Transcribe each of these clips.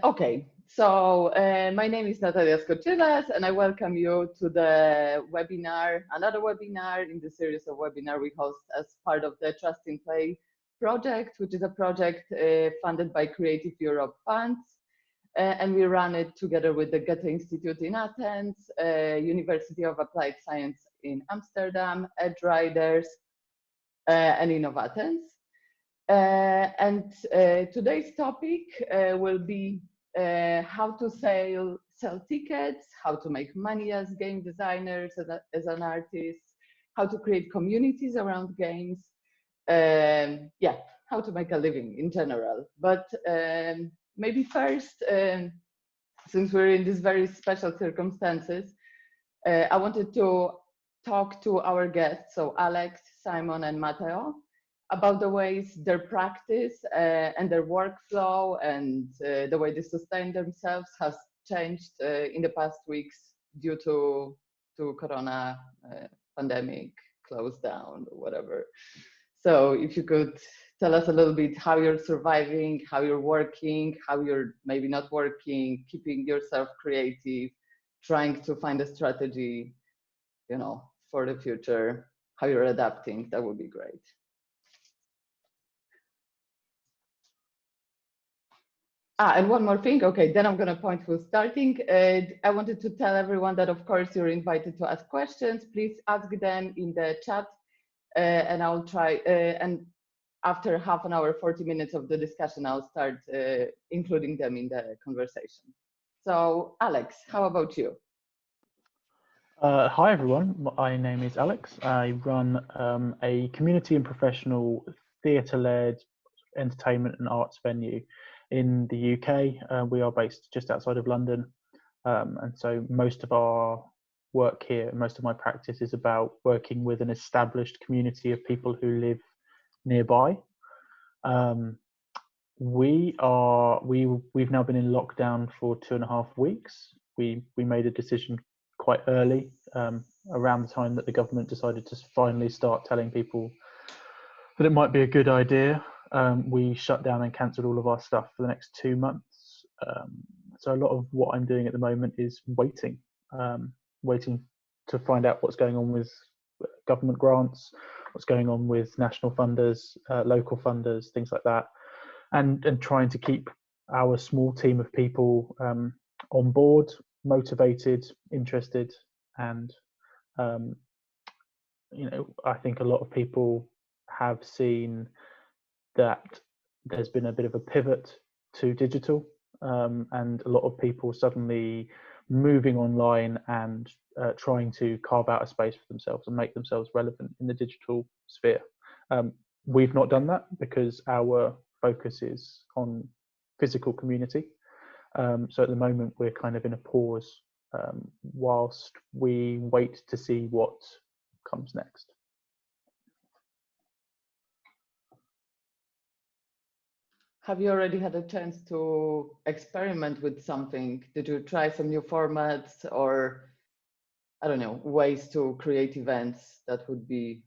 Okay, so my name is Natalia Skoczylas, and I welcome you to the webinar, another webinar in the series of webinar we host as part of the Trust in Play project, which is a project funded by Creative Europe Funds. And we run it together with the Goethe Institute in Athens, University of Applied Science in Amsterdam, Edge Riders, and Innovatens. Today's topic will be how to sell tickets, how to make money as game designers, as an artist, how to create communities around games, yeah, how to make a living in general. But maybe first, since we're in these very special circumstances, I wanted to talk to our guests, so Alex, Simon, and Matteo, about the ways their practice and their workflow and the way they sustain themselves has changed in the past weeks due to corona pandemic, close down, or whatever. So if you could tell us a little bit how you're surviving, how you're working, how you're maybe not working, keeping yourself creative, trying to find a strategy, you know, for the future, how you're adapting, that would be great. And one more thing, okay, then I'm gonna point who's starting. I wanted to tell everyone that of course you're invited to ask questions. Please ask them in the chat and I'll try, and after half an hour, 40 minutes of the discussion, I'll start including them in the conversation. So Alex, how about you? Hi everyone, my name is Alex. I run a community and professional theatre-led entertainment and arts venue in the UK. We are based just outside of London, and so most of our work here, most of my practice is about working with an established community of people who live nearby. We've now been in lockdown for 2.5 weeks. We made a decision quite early, around the time that the government decided to finally start telling people that it might be a good idea. We shut down and cancelled all of our stuff for the next 2 months. So a lot of what I'm doing at the moment is waiting to find out what's going on with government grants, what's going on with national funders, local funders, things like that, and trying to keep our small team of people on board, motivated, interested, and you know, I think a lot of people have seen that there's been a bit of a pivot to digital, and a lot of people suddenly moving online and trying to carve out a space for themselves and make themselves relevant in the digital sphere. We've not done that because our focus is on physical community. So at the moment we're kind of in a pause whilst we wait to see what comes next. Have you already had a chance to experiment with something? Did you try some new formats or, I don't know, ways to create events that would be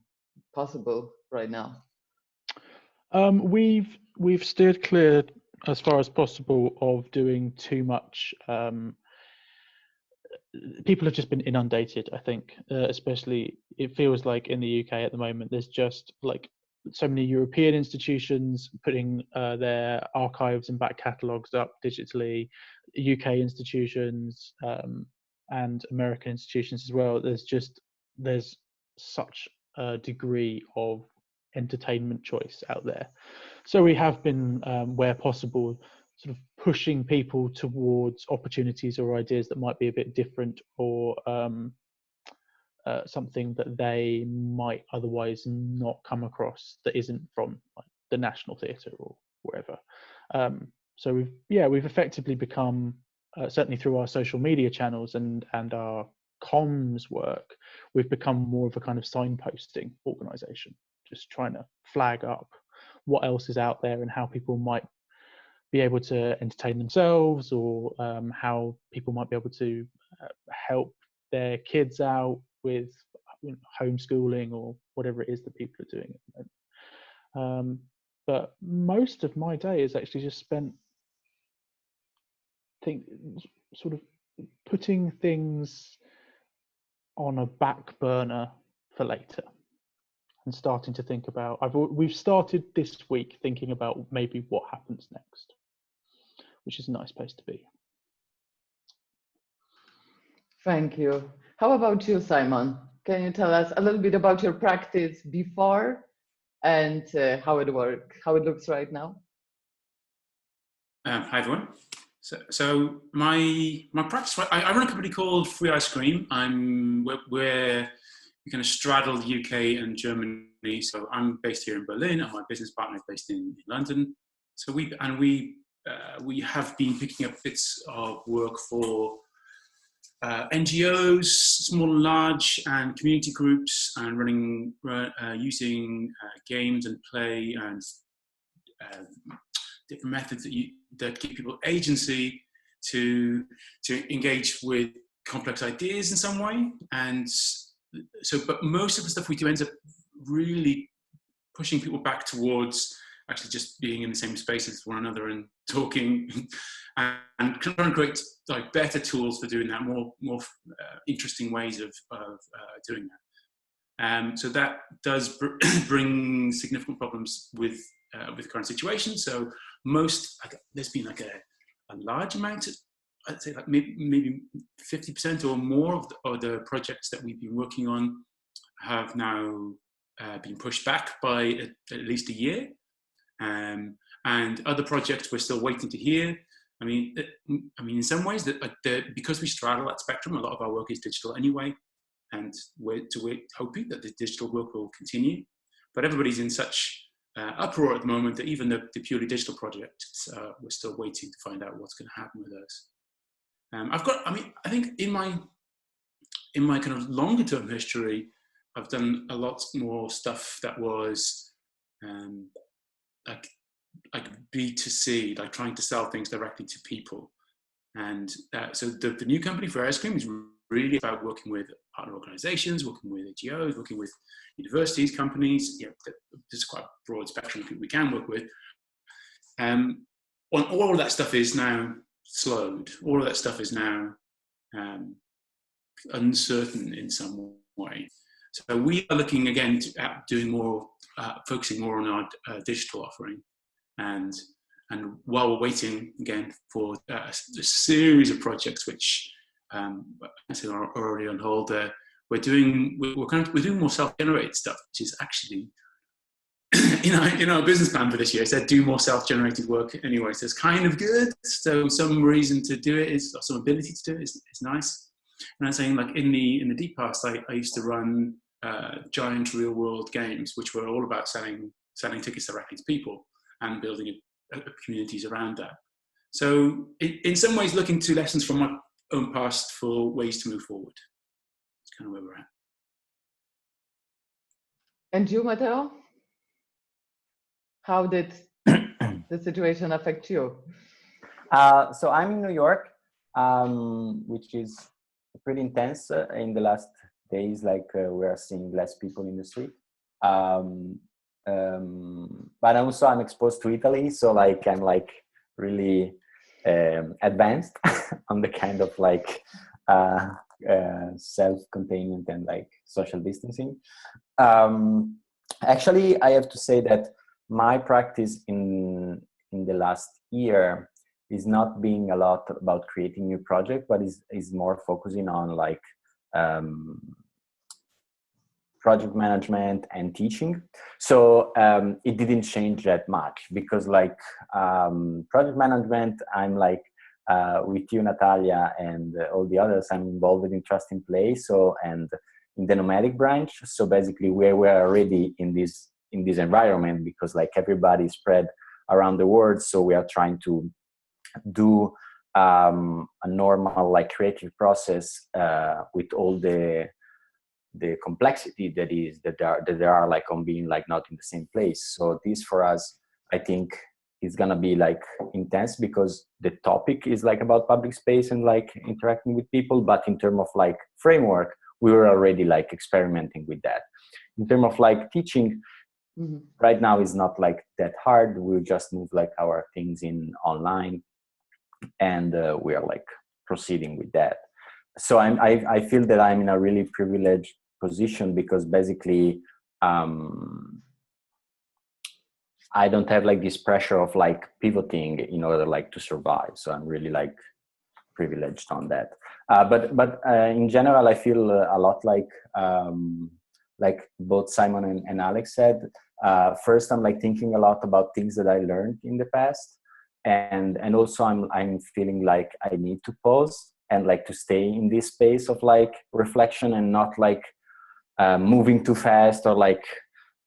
possible right now? We've steered clear as far as possible of doing too much. People have just been inundated, I think, especially it feels like in the UK at the moment, there's just like so many European institutions putting their archives and back catalogues up digitally, UK institutions and American institutions as well. There's such a degree of entertainment choice out there. So we have been, where possible, sort of pushing people towards opportunities or ideas that might be a bit different, or something that they might otherwise not come across that isn't from like the National Theatre or wherever. So we've effectively become, certainly through our social media channels and our comms work, we've become more of a kind of signposting organisation, just trying to flag up what else is out there and how people might be able to entertain themselves, or how people might be able to help their kids out with homeschooling or whatever it is that people are doing at the moment. But most of my day is actually just spent think sort of putting things on a back burner for later and starting to think about, we've started this week thinking about maybe what happens next, which is a nice place to be. Thank you. How about you, Simon? Can you tell us a little bit about your practice before and how it looks right now? Hi everyone. So my practice, I run a company called Free Ice Cream. We're we kind of straddle the UK and Germany. So I'm based here in Berlin, and my business partner is based in London. So we have been picking up bits of work for NGOs, small and large, and community groups, and using games and play and different methods that give people agency to engage with complex ideas in some way. And so, but most of the stuff we do ends up really pushing people back towards actually just being in the same space as one another and talking, and trying to create like better tools for doing that, more interesting ways of doing that. So that does bring significant problems with the current situation. So there's been like a large amount, I'd say like maybe 50% or more of the projects that we've been working on have now been pushed back by at least a year. And other projects we're still waiting to hear. I mean, in some ways, because we straddle that spectrum, a lot of our work is digital anyway, and we're hoping that the digital work will continue. But everybody's in such uproar at the moment that even the purely digital projects, we're still waiting to find out what's going to happen with those. I think in my kind of longer term history, I've done a lot more stuff that was like B2C, like trying to sell things directly to people. And so the new company for ice cream is really about working with partner organizations, working with NGOs, working with universities, companies. There's quite a broad spectrum of people we can work with. All of that stuff is now slowed. All of that stuff is now uncertain in some way. So we are looking again at doing more, focusing more on our digital offering, and while we're waiting again for a series of projects which I think are already on hold, we're doing more self-generated stuff, which is actually in our business plan for this year. It said do more self-generated work anyway, so it's kind of good. So some reason to do it is, or some ability to do it is nice. And I'm saying, like in the deep past, I used to run giant real-world games, which were all about selling tickets directly to people and building communities around that. So in some ways, looking to lessons from my own past for ways to move forward. That's kind of where we're at. And you, Matteo? How did the situation affect you? So I'm in New York, which is pretty intense in the last days. Like we are seeing less people in the street. But also I'm exposed to Italy, so like I'm like really advanced on the kind of like self-containment and like social distancing. Actually, I have to say that my practice in the last year is not being a lot about creating new projects, but is more focusing on like project management and teaching. So it didn't change that much, because like project management, I'm like with you, Natalia, and all the others, I'm involved in Trust in Play, so, and in the nomadic branch. So basically we're already in this environment, because like everybody spread around the world. So we are trying to do a normal like creative process with all the complexity that there are like on being like not in the same place. So this for us, I think, is gonna be like intense, because the topic is like about public space and like interacting with people. But in terms of like framework, we were already like experimenting with that. In terms of like teaching, right now is not like that hard. We'll just move like our things in online. and we are like proceeding with that. So I feel that I'm in a really privileged position because basically I don't have like this pressure of like pivoting in order like to survive. So I'm really like privileged on that. But in general, I feel a lot like both Simon and Alex said. First, I'm like thinking a lot about things that I learned in the past, and also I'm feeling like I need to pause and like to stay in this space of like reflection and not like moving too fast or like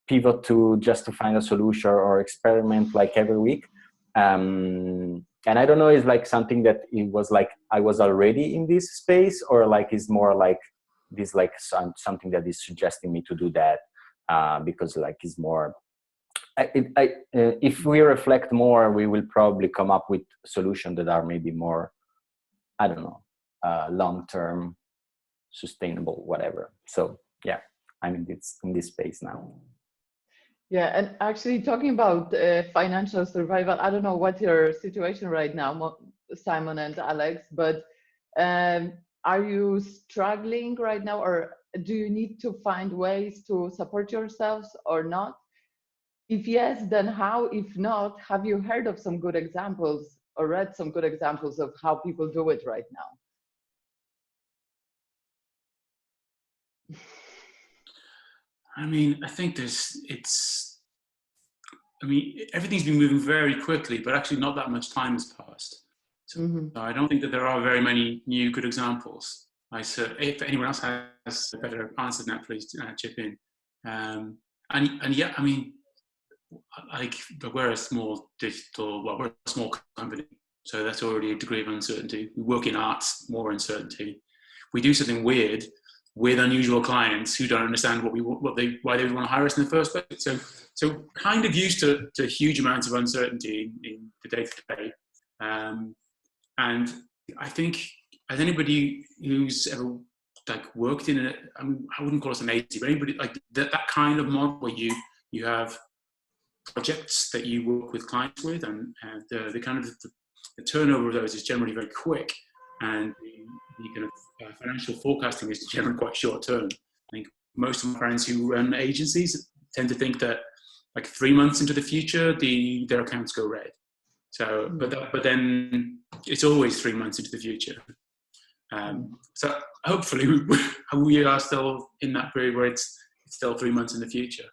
pivot to just to find a solution or experiment like every week. And I don't know, is like something that it was like I was already in this space, or like is more like this like something that is suggesting me to do that because like it's more. If we reflect more, we will probably come up with solutions that are maybe more, I don't know, long-term, sustainable, whatever. So yeah, I'm in this space now. Yeah, and actually talking about financial survival, I don't know what your situation right now, Simon and Alex, but are you struggling right now, or do you need to find ways to support yourselves or not? If yes, then how? If not, have you heard of some good examples or read some good examples of how people do it right now? I mean, I think everything's been moving very quickly, but actually not that much time has passed. So I don't think that there are very many new good examples. If anyone else has a better answer than that, please chip in. And yeah, I mean, like we're a small company, so that's already a degree of uncertainty. We work in arts, more uncertainty. We do something weird with unusual clients who don't understand why they would want to hire us in the first place. So kind of used to huge amounts of uncertainty in the day-to-day. And I think as anybody who's ever like worked in I wouldn't call us an agency, but anybody like that kind of model where you have projects that you work with clients with, and the kind of the turnover of those is generally very quick, and the kind of financial forecasting is generally quite short term. I think most of my friends who run agencies tend to think that like 3 months into the future, their accounts go red. So, but then it's always 3 months into the future. So hopefully we are still in that period where it's still 3 months in the future.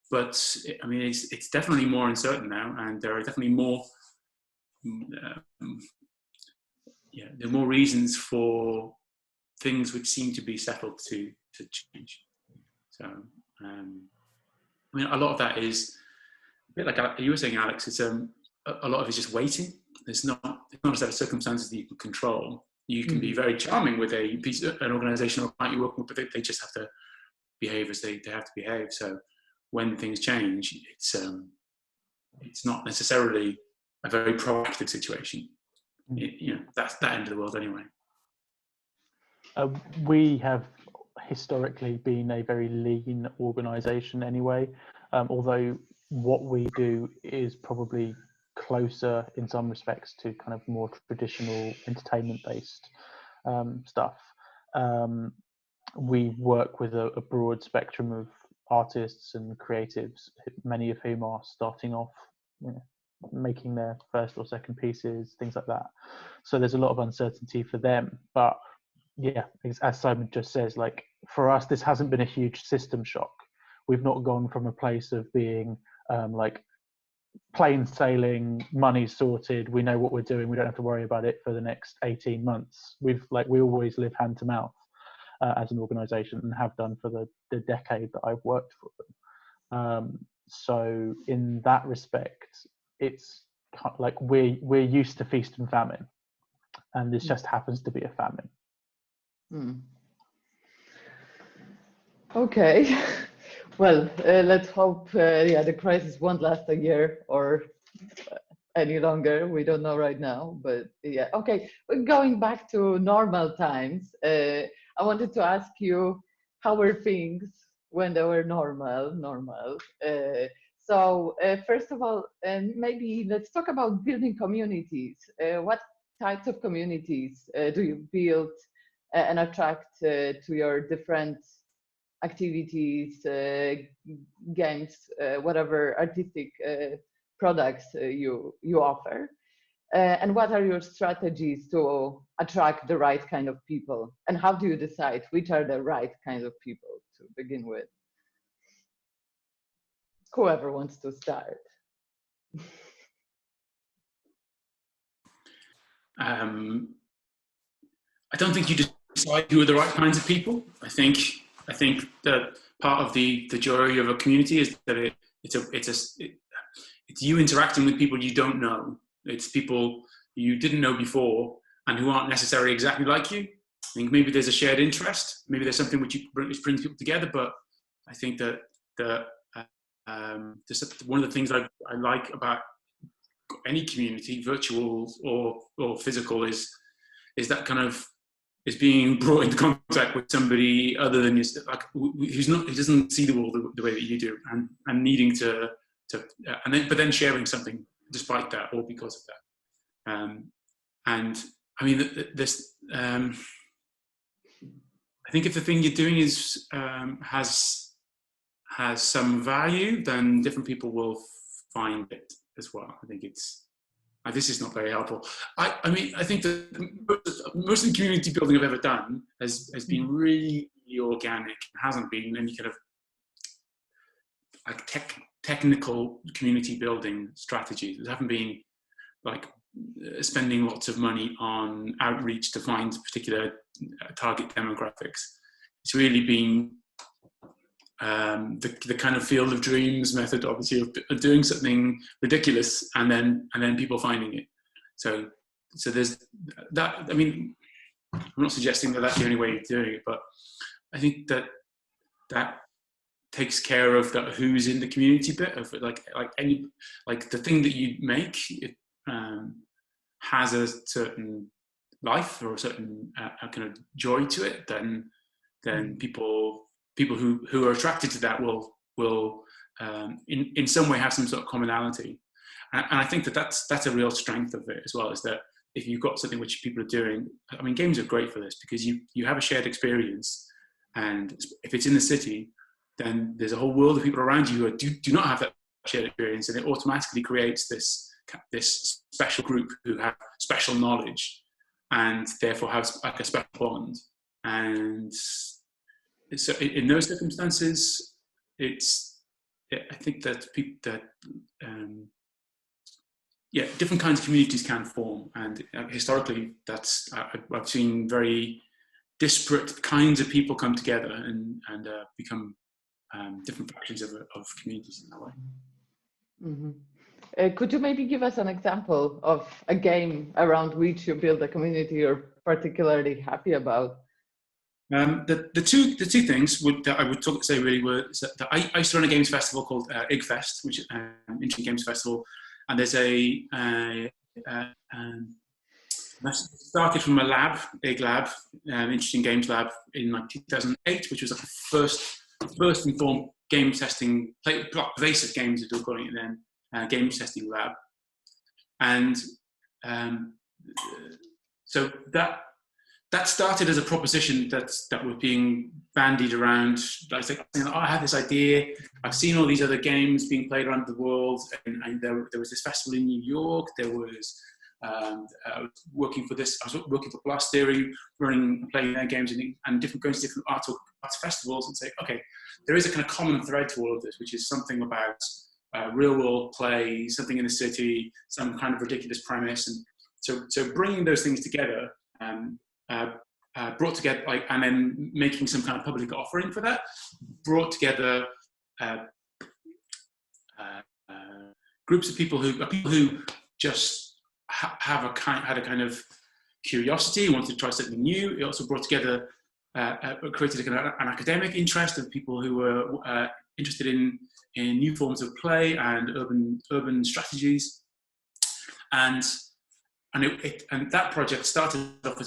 But I mean, it's definitely more uncertain now, and there are definitely more. There are more reasons for things which seem to be settled to change. So, I mean, a lot of that is a bit like you were saying, Alex. It's a lot of it is just waiting. It's not a set of circumstances that you can control. You can be very charming with an organisation or client you work with, but they just have to behave as they have to behave. So when things change, it's not necessarily a very proactive situation. That's that end of the world anyway. We have historically been a very lean organisation anyway, although what we do is probably closer in some respects to kind of more traditional entertainment-based stuff. We work with a broad spectrum of artists and creatives, many of whom are starting off, making their first or second pieces, things like that. So there's a lot of uncertainty for them. But yeah, as Simon just says, like for us, this hasn't been a huge system shock. We've not gone from a place of being like plain sailing, money's sorted, we know what we're doing, we don't have to worry about it for the next 18 months. We always live hand to mouth as an organisation, and have done for the decade that I've worked for them. So in that respect, it's like we're used to feast and famine, and this just happens to be a famine. Okay. Well, let's hope the crisis won't last a year or any longer. We don't know right now, but yeah. Okay, going back to normal times, I wanted to ask you, how were things when they were normal? So first of all, maybe let's talk about building communities. What types of communities do you build and attract to your different activities, games, whatever artistic products you offer? And what are your strategies to attract the right kind of people? And how do you decide which are the right kind of people to begin with? Whoever wants to start. I don't think you decide who are the right kinds of people. I think that part of the joy of a community is that it's you interacting with people you don't know. It's people you didn't know before and who aren't necessarily exactly like you. I think maybe there's a shared interest. Maybe there's something which brings people together. But I think that one of the things I like about any community, virtual or physical, is that kind of is being brought into contact with somebody other than you, like who doesn't see the world the way that you do, and needing to but then sharing something despite that or because of that. And I mean, I think if the thing you're doing is has some value, then different people will find it as well. I think this is not very helpful. I mean, I think that most of the community building I've ever done has been really organic. It hasn't been any kind of like technical community building strategies. It haven't been like spending lots of money on outreach to find particular target demographics. It's really been the kind of field of dreams method, obviously, of doing something ridiculous and then people finding it. So there's that. I mean, I'm not suggesting that that's the only way of doing it, but I think that takes care of that who's in the community bit of it, like the thing that you make. It has a certain life or a certain kind of joy to it. Then people who are attracted to that will in some way have some sort of commonality, and I think that's a real strength of it as well, is that if you've got something which people are doing, I mean, games are great for this because you have a shared experience, and if it's in the city, then there's a whole world of people around you who do not have that shared experience, and it automatically creates this special group who have special knowledge and therefore have like a special bond. And so in those circumstances, I think that different kinds of communities can form, and historically, I've seen very disparate kinds of people come together and become different factions of communities in that way. Mm-hmm. Could you maybe give us an example of a game around which you build a community you're particularly happy about? The two things that I would say really were that I used to run a games festival called IGFest, which is an interesting games festival, and there's started from a lab, IG Lab, interesting games lab in like 2008, which was like the first informed game testing, pervasive games as we were calling it then, games testing lab, and so that started as a proposition that was being bandied around. I was like, oh, I had this idea. I've seen all these other games being played around the world, and there was this festival in New York. There was I was working for Blast Theory, playing their games and going to different arts festivals, and say, okay, there is a kind of common thread to all of this, which is something about real world play, something in the city, some kind of ridiculous premise, and so bringing those things together. Brought together, and then making some kind of public offering for that, brought together groups of people who just had a kind of curiosity, wanted to try something new. It also brought together, created a kind of an academic interest of people who were interested in new forms of play and urban strategies, and that project started off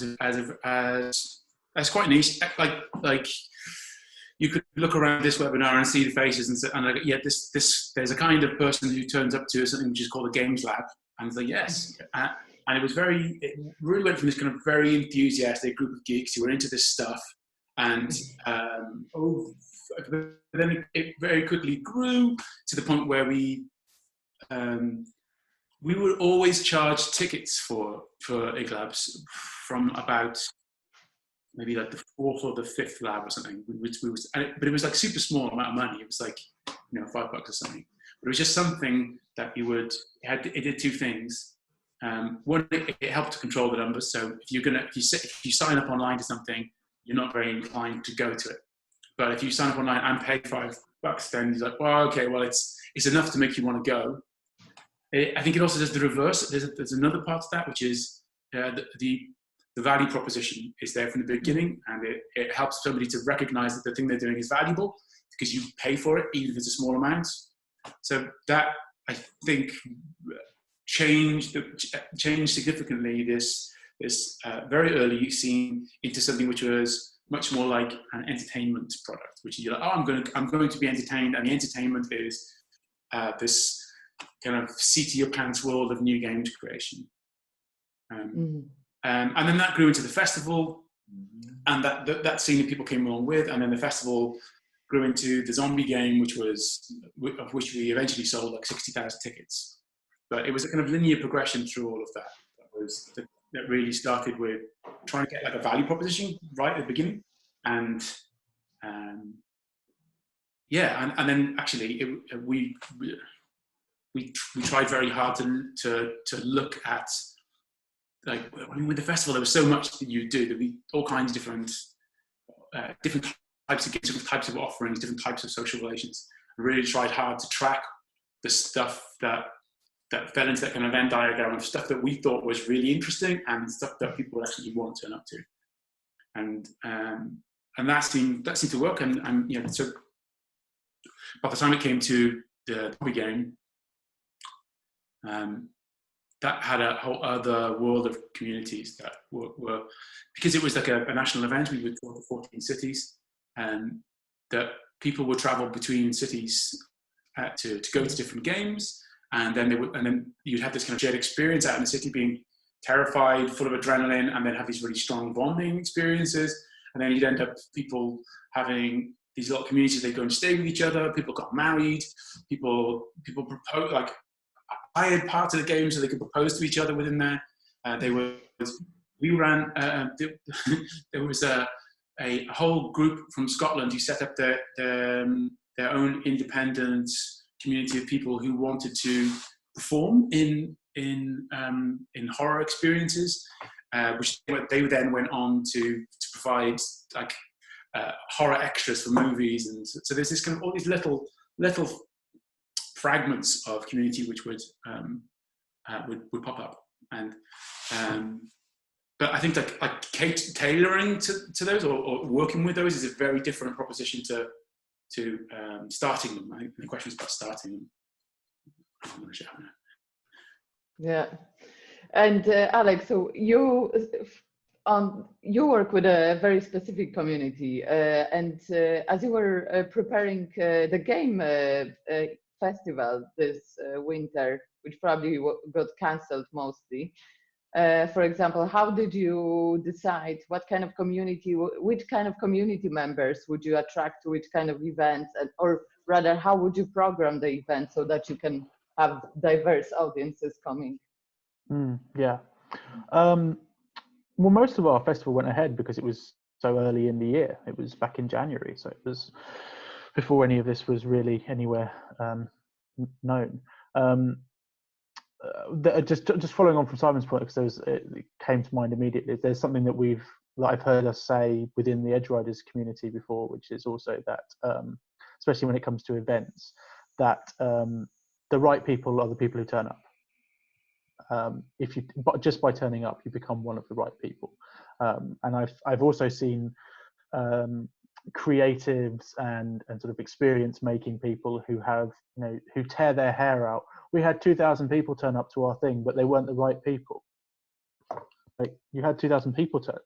as quite niche. Like you could look around this webinar and see the faces and say, there's a kind of person who turns up to something which is called a games lab, and it's like, yes, And it really went from this kind of very enthusiastic group of geeks who were into this stuff, and then it very quickly grew to the point where we would always charge tickets for IGLabs from about maybe like the 4th or the 5th lab or something. But it was like super small amount of money. It was like, you know, $5 or something. But it was just something that it did two things. One, it helped to control the numbers. So if you sign up online to something, you're not very inclined to go to it. But if you sign up online and pay $5, then you're like, well, okay, well, it's enough to make you want to go. I think it also does the reverse. There's another part to that, which is the value proposition is there from the beginning, and it helps somebody to recognize that the thing they're doing is valuable because you pay for it, even if it's a small amount. So that, I think, changed significantly this very early scene into something which was much more like an entertainment product, which you're like, oh, I'm going to be entertained, and the entertainment is this kind of seat to your pants world of new games creation. And then that grew into the festival, and that scene that people came along with, and then the festival grew into the zombie game, of which we eventually sold like 60,000 tickets. But it was a kind of linear progression through all of that. That really started with trying to get like a value proposition right at the beginning, and then actually we tried very hard to look at, like, I mean, with the festival there was so much that you do. There'd be all kinds of different types of games, different types of offerings, different types of social relations. I really tried hard to track the stuff that fell into that kind of Venn diagram of stuff that we thought was really interesting and stuff that people actually want to turn up to, and that seemed to work. And you know, so by the time it came to the hobby game, that had a whole other world of communities that were because it was like a national event. We would tour to 14 cities, and that people would travel between cities to go to different games. And then you'd have this kind of shared experience out in the city, being terrified, full of adrenaline, and then have these really strong bonding experiences. And then you'd end up people having these little communities. They go and stay with each other. People got married. People propose. Like, I had part of the game so they could propose to each other within there. We ran. There was a whole group from Scotland who set up their own independent community of people who wanted to perform in horror experiences, which they then went on to provide like horror extras for movies. And so there's this kind of all these little fragments of community which would pop up. And but I think like tailoring to those or working with those is a very different proposition to starting them. I think the question is about starting them. Yeah, and Alex, so you work with a very specific community, and as you were preparing the game festival this winter, which probably got cancelled mostly. For example, how did you decide what kind of community, which kind of community members would you attract to which kind of events, or rather, how would you program the event so that you can have diverse audiences coming? Yeah. Well, most of our festival went ahead because it was so early in the year. It was back in January, so it was before any of this was really anywhere known. Just following on from Simon's point, because it came to mind immediately. There's something that I've heard us say within the Edge Riders community before, which is also that, especially when it comes to events, that the right people are the people who turn up. But just by turning up, you become one of the right people. And I've also seen creatives and sort of experience making people who have, who tear their hair out. We had 2,000 people turn up to our thing, but they weren't the right people. Like, you had 2,000 people to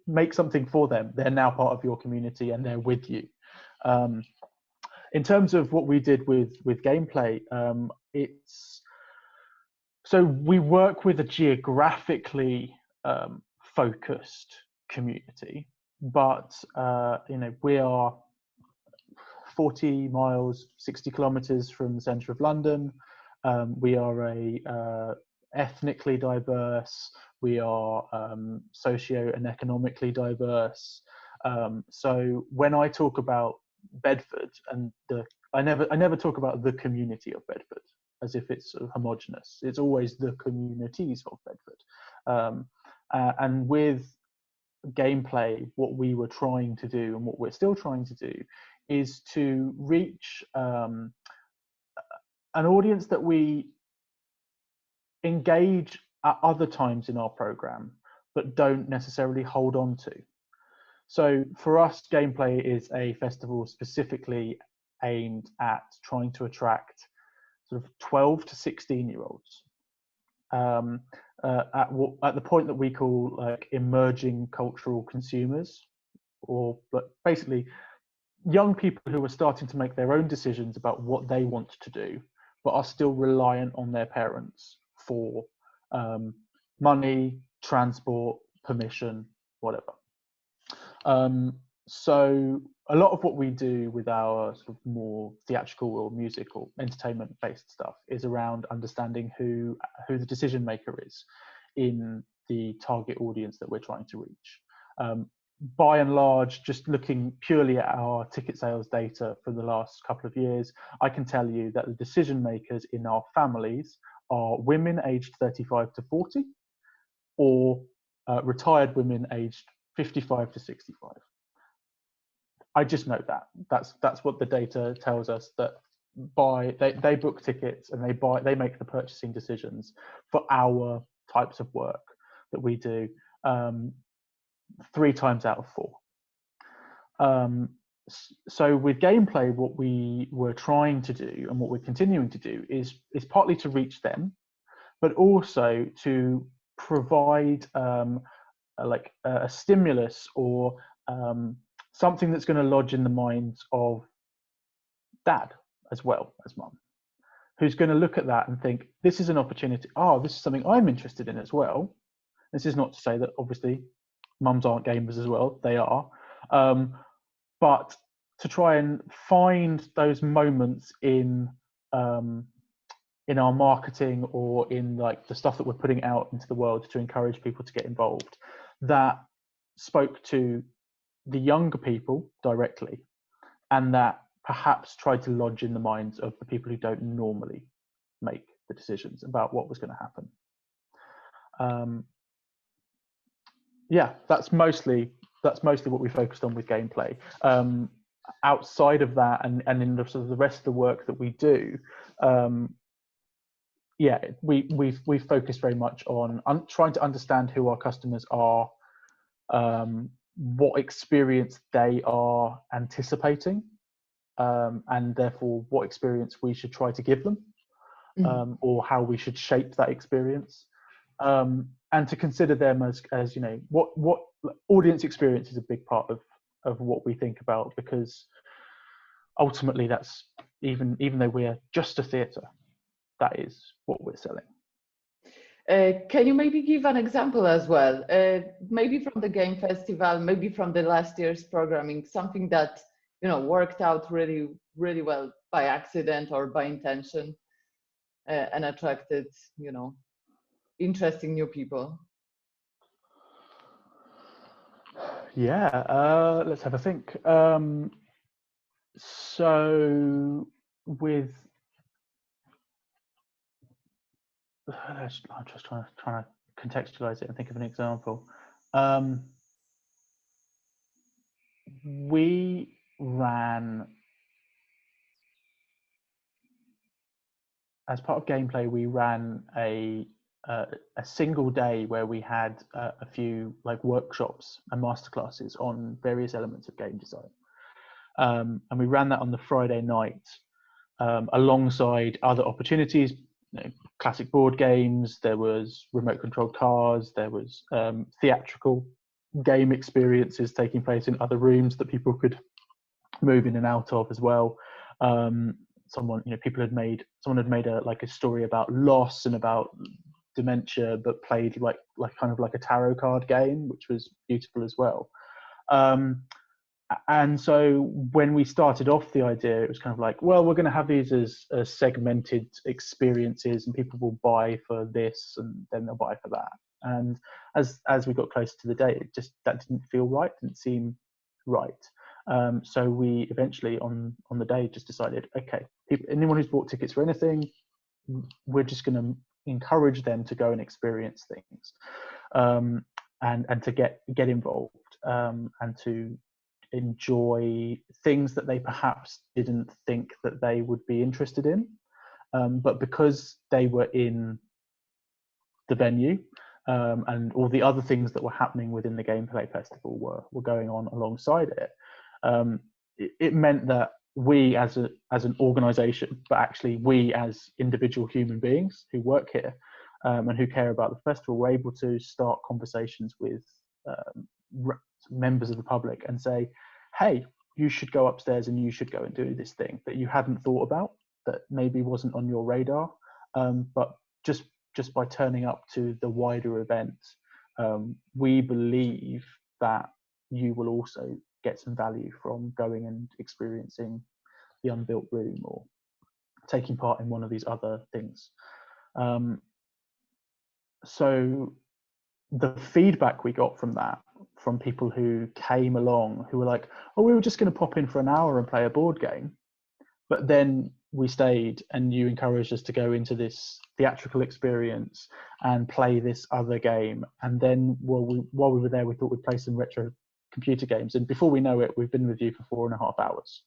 make something for them. They're now part of your community and they're with you. In terms of what we did with gameplay, So we work with a geographically focused community, but we are 40 miles, 60 kilometers from the centre of London. We are a ethnically diverse. We are socio and economically diverse. So when I talk about Bedford, and I never talk about the community of Bedford as if it's sort of homogenous. It's always the communities of Bedford. And with gameplay, what we were trying to do and what we're still trying to do is to reach an audience that we engage at other times in our program, but don't necessarily hold on to. So for us, gameplay is a festival specifically aimed at trying to attract sort of 12 to 16-year-olds at the point that we call like emerging cultural consumers, or basically young people who are starting to make their own decisions about what they want to do, but are still reliant on their parents for money, transport, permission, whatever. So a lot of what we do with our sort of more theatrical or music or entertainment based stuff is around understanding who the decision maker is in the target audience that we're trying to reach. By and large, just looking purely at our ticket sales data for the last couple of years, I can tell you that the decision makers in our families are women aged 35 to 40 or retired women aged 55 to 65. I just know that. That's what the data tells us, that they book tickets and they make the purchasing decisions for our types of work that we do 3 times out of 4. So with gameplay, what we were trying to do and what we're continuing to do is partly to reach them, but also to provide like a stimulus or something that's going to lodge in the minds of dad as well as mum, who's going to look at that and think, this is an opportunity. Oh, this is something I'm interested in as well. This is not to say that obviously mums aren't gamers as well. They are. But to try and find those moments in our marketing or in like the stuff that we're putting out into the world to encourage people to get involved, that spoke to the younger people directly, and that perhaps tried to lodge in the minds of the people who don't normally make the decisions about what was going to happen. Yeah, that's mostly what we focused on with gameplay. Outside of that, and in the sort of the rest of the work that we do, yeah, we've focused very much on trying to understand who our customers are, what experience they are anticipating, and therefore what experience we should try to give them, or how we should shape that experience, and to consider them as what audience experience is a big part of what we think about, because ultimately that's even though we're just a theatre, that is what we're selling. Can you maybe give an example as well? Maybe from the game festival, maybe from the last year's programming, something that worked out really, really well by accident or by intention, and attracted interesting new people. Yeah, let's have a think. So with I'm just trying to contextualize it and think of an example. We ran, as part of gameplay, we ran a single day where we had a few like workshops and masterclasses on various elements of game design, and we ran that on the Friday night alongside other opportunities. Classic board games, there was remote controlled cars, there was theatrical game experiences taking place in other rooms that people could move in and out of as well. someone had made a story about loss and about dementia, but played like kind of like a tarot card game, which was beautiful as well. And so when we started off the idea, it was kind of like, well, we're going to have these as segmented experiences, and people will buy for this and then they'll buy for that. And as we got closer to the date, that didn't feel right, didn't seem right. So we eventually on the day just decided, okay, anyone who's bought tickets for anything, we're just going to encourage them to go and experience things, and to get involved, and to enjoy things that they perhaps didn't think that they would be interested in, but because they were in the venue, and all the other things that were happening within the Gameplay Festival were going on alongside it, it meant that we as an organization, but actually we as individual human beings who work here, and who care about the festival, were able to start conversations with members of the public and say, hey, you should go upstairs and you should go and do this thing that you hadn't thought about, that maybe wasn't on your radar, but just by turning up to the wider event, we believe that you will also get some value from going and experiencing the unbuilt room or taking part in one of these other things. So the feedback we got from that, from people who came along, who were like, oh, we were just going to pop in for an hour and play a board game, but then we stayed and you encouraged us to go into this theatrical experience and play this other game. And then while we were there, we thought we'd play some retro computer games. And before we know it, we've been with you for 4.5 hours.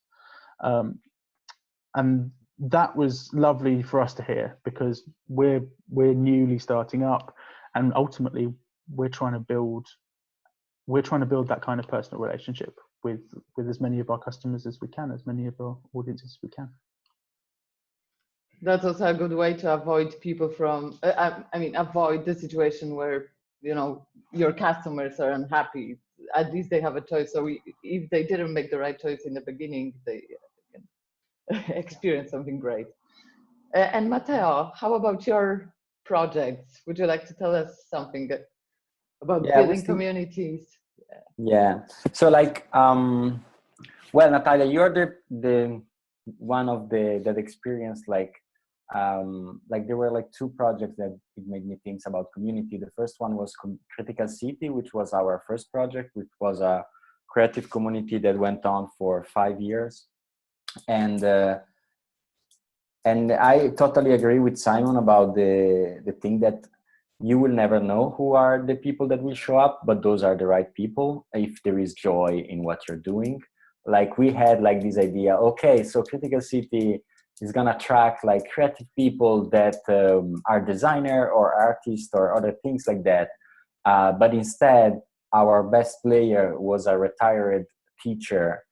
And that was lovely for us to hear, because we're newly starting up, and ultimately we're trying to build that kind of personal relationship with as many of our customers as we can, as many of our audiences as we can. That's also a good way to avoid people from, avoid the situation where, your customers are unhappy. At least they have a choice. So if they didn't make the right choice in the beginning, they can experience something great. And Matteo, how about your projects? Would you like to tell us something about building communities? Yeah. So well, Natalia, you're the one of that experienced there were two projects that it made me think about community. The first one was Critical City, which was our first project, which was a creative community that went on for 5 years. And I totally agree with Simon about the thing that you will never know who are the people that will show up, but those are the right people if there is joy in what you're doing. We had this idea, okay, so Critical City is gonna attract creative people that are designer or artists or other things like that. But instead, our best player was a retired teacher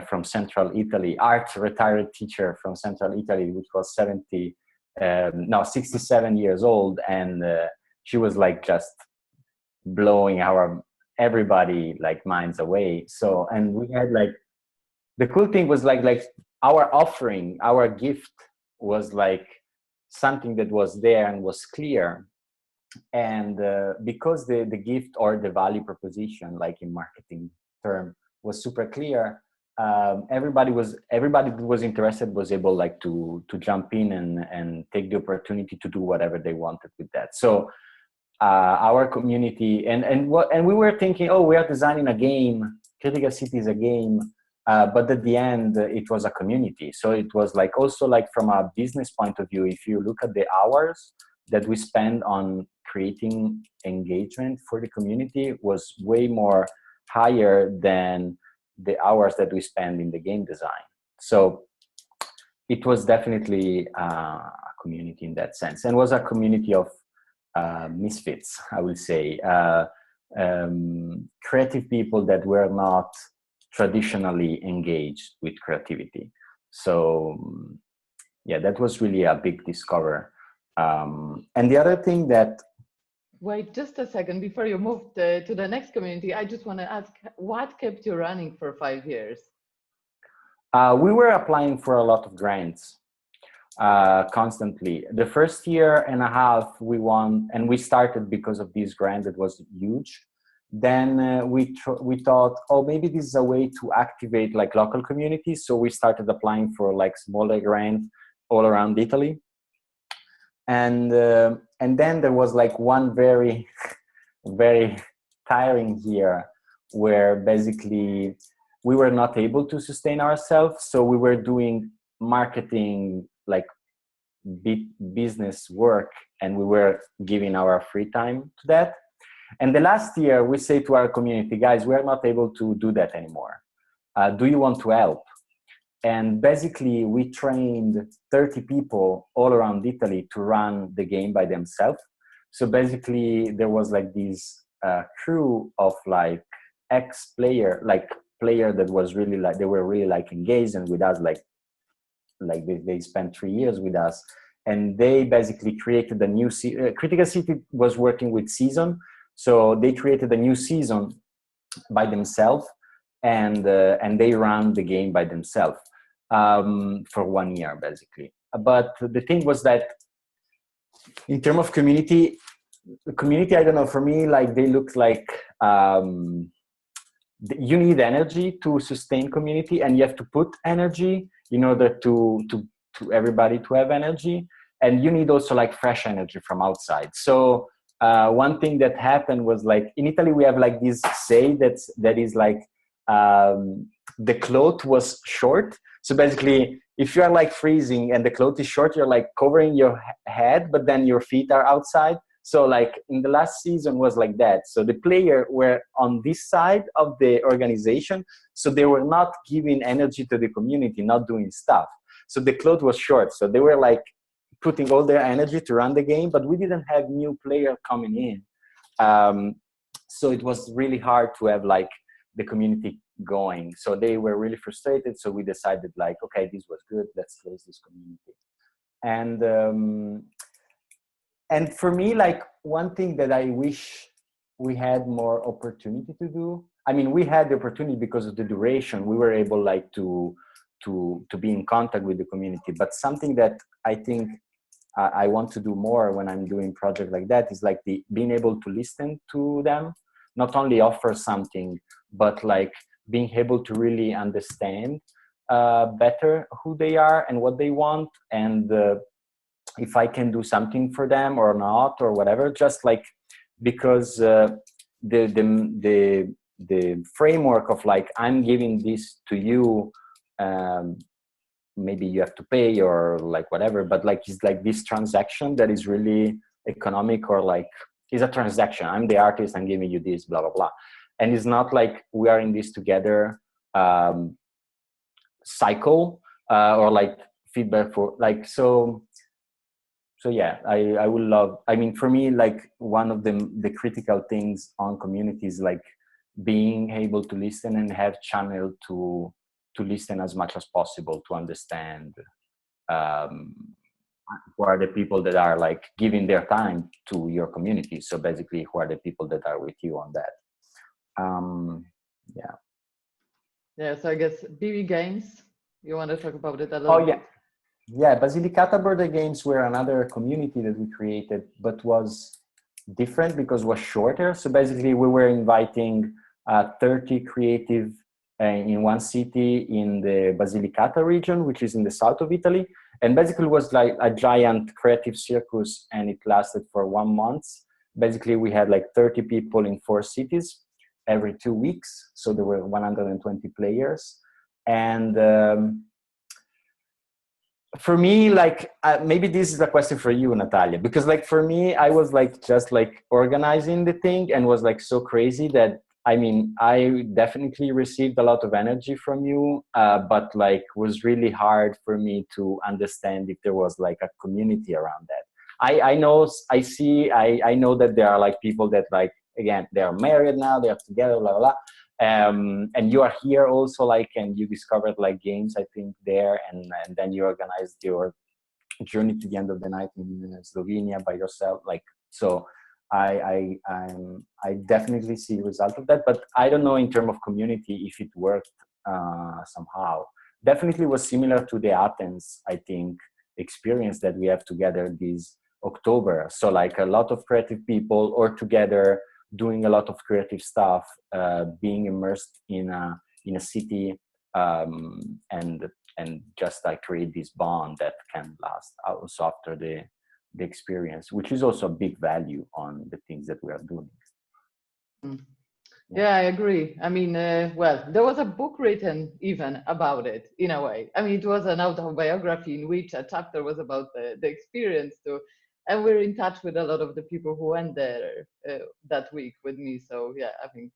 from Central Italy, art retired teacher from Central Italy, which was 67 years old. And she was just blowing everybody minds away. So, and we had the cool thing was our offering, our gift was something that was there and was clear. And because the gift or the value proposition, in marketing term, was super clear, everybody that was interested was able to jump in and take the opportunity to do whatever they wanted with that. So our community and we were thinking, oh, we are designing a game. Critical City is a game. But at the end, it was a community. So it was also from a business point of view, if you look at the hours that we spend on creating engagement for the community, was way more higher than the hours that we spend in the game design. So it was definitely a community in that sense, and was a community of misfits, I would say, creative people that were not traditionally engaged with creativity. So yeah, that was really a big discover. And the other thing that... Wait just a second before you move to the next community. I just want to ask, what kept you running for 5 years? We were applying for a lot of grants. constantly. The first year and a half we won, and we started because of this grant that was huge. Then we thought, oh, maybe this is a way to activate like local communities. So we started applying for like smaller grants all around Italy. And then there was like one very, very tiring year where basically we were not able to sustain ourselves. So we were doing marketing, like business work, and we were giving our free time to that. And the last year we say to our community, guys, we are not able to do that anymore. Do you want to help? And basically we trained 30 people all around Italy to run the game by themselves. So basically there was like this crew of like ex-player, like player that was really like, they were really like engaged and with us, like they spent 3 years with us. And they basically created a new Critical City was working with season. So they created a new season by themselves, and they ran the game by themselves for 1 year, basically. But the thing was that in terms of community, I don't know, for me, like they look like you need energy to sustain community, and you have to put energy in order to everybody to have energy. And you need also like fresh energy from outside. So one thing that happened was like in Italy we have like this say that is like the cloth was short. So basically if you are like freezing and the cloth is short, you're like covering your head, but then your feet are outside. So like in the last season was like that. So the player were on this side of the organization, so they were not giving energy to the community, not doing stuff. So the cloth was short, so they were like putting all their energy to run the game, but we didn't have new player coming in. So it was really hard to have like the community going. So they were really frustrated. So we decided like, okay, this was good. Let's close this community. And for me, like one thing that I wish we had more opportunity to do. I mean, we had the opportunity because of the duration. We were able like to be in contact with the community. But something that I think I want to do more when I'm doing projects like that is like being able to listen to them, not only offer something, but like being able to really understand better who they are and what they want, and if I can do something for them or not or whatever. Just like because the framework of like I'm giving this to you. Maybe you have to pay or like whatever, but like it's like this transaction that is really economic, or like is a transaction. I'm the artist, I'm giving you this, blah blah blah, and it's not like we are in this together cycle or like feedback for like so yeah. I would love, I mean, for me, like one of the critical things on communities, like being able to listen and have channel to listen as much as possible, to understand who are the people that are like giving their time to your community. So basically, who are the people that are with you on that? Yeah, so I guess BB Games, you want to talk about it a little bit? Yeah, Basilicata Birthday Games were another community that we created, but was different because it was shorter. So basically, we were inviting 30 creative in one city in the Basilicata region, which is in the south of Italy. And basically it was like a giant creative circus, and it lasted for 1 month. Basically we had like 30 people in 4 cities every 2 weeks. So there were 120 players. And for me, like maybe this is a question for you, Natalia, because like for me, I was like just like organizing the thing and was like so crazy that, I mean, I definitely received a lot of energy from you, but like was really hard for me to understand if there was like a community around that. I know that there are like people that like, again, they are married now, they are together, blah, blah, blah. And you are here also, like, and you discovered like games, I think, there, and then you organized your journey to the end of the night in Slovenia by yourself, like, so I definitely see the result of that, but I don't know in terms of community if it worked somehow. Definitely was similar to the Athens, I think, experience that we have together this October. So like a lot of creative people all together doing a lot of creative stuff, being immersed in a city, and just like create this bond that can last also after the experience, which is also a big value on the things that we are doing. Yeah, I agree. I mean, well, there was a book written even about it in a way. I mean, it was an autobiography in which a chapter was about the experience too. And we're in touch with a lot of the people who went there that week with me. So yeah, I think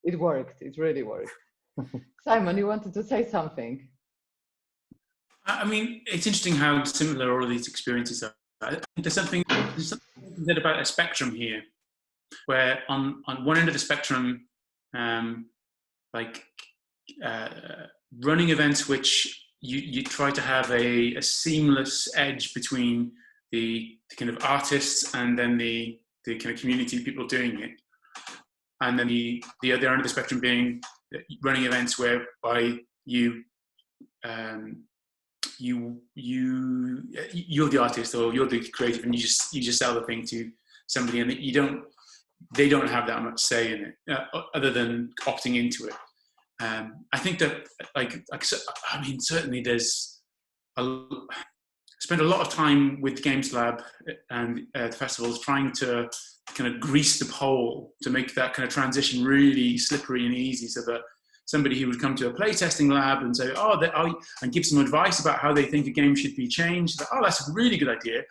it worked. It really worked. Simon, you wanted to say something? I mean, it's interesting how similar all of these experiences are. I think there's something about a spectrum here, where on one end of the spectrum, running events which you try to have a seamless edge between the kind of artists and then the kind of community people doing it, and then the other end of the spectrum being running events whereby you're the artist or you're the creative, and you just sell the thing to somebody, and they don't have that much say in it, other than opting into it. I think that I mean, certainly there's spent a lot of time with Games Lab and the festivals trying to kind of grease the pole to make that kind of transition really slippery and easy, so that somebody who would come to a playtesting lab and say, and give some advice about how they think a game should be changed. Oh, that's a really good idea.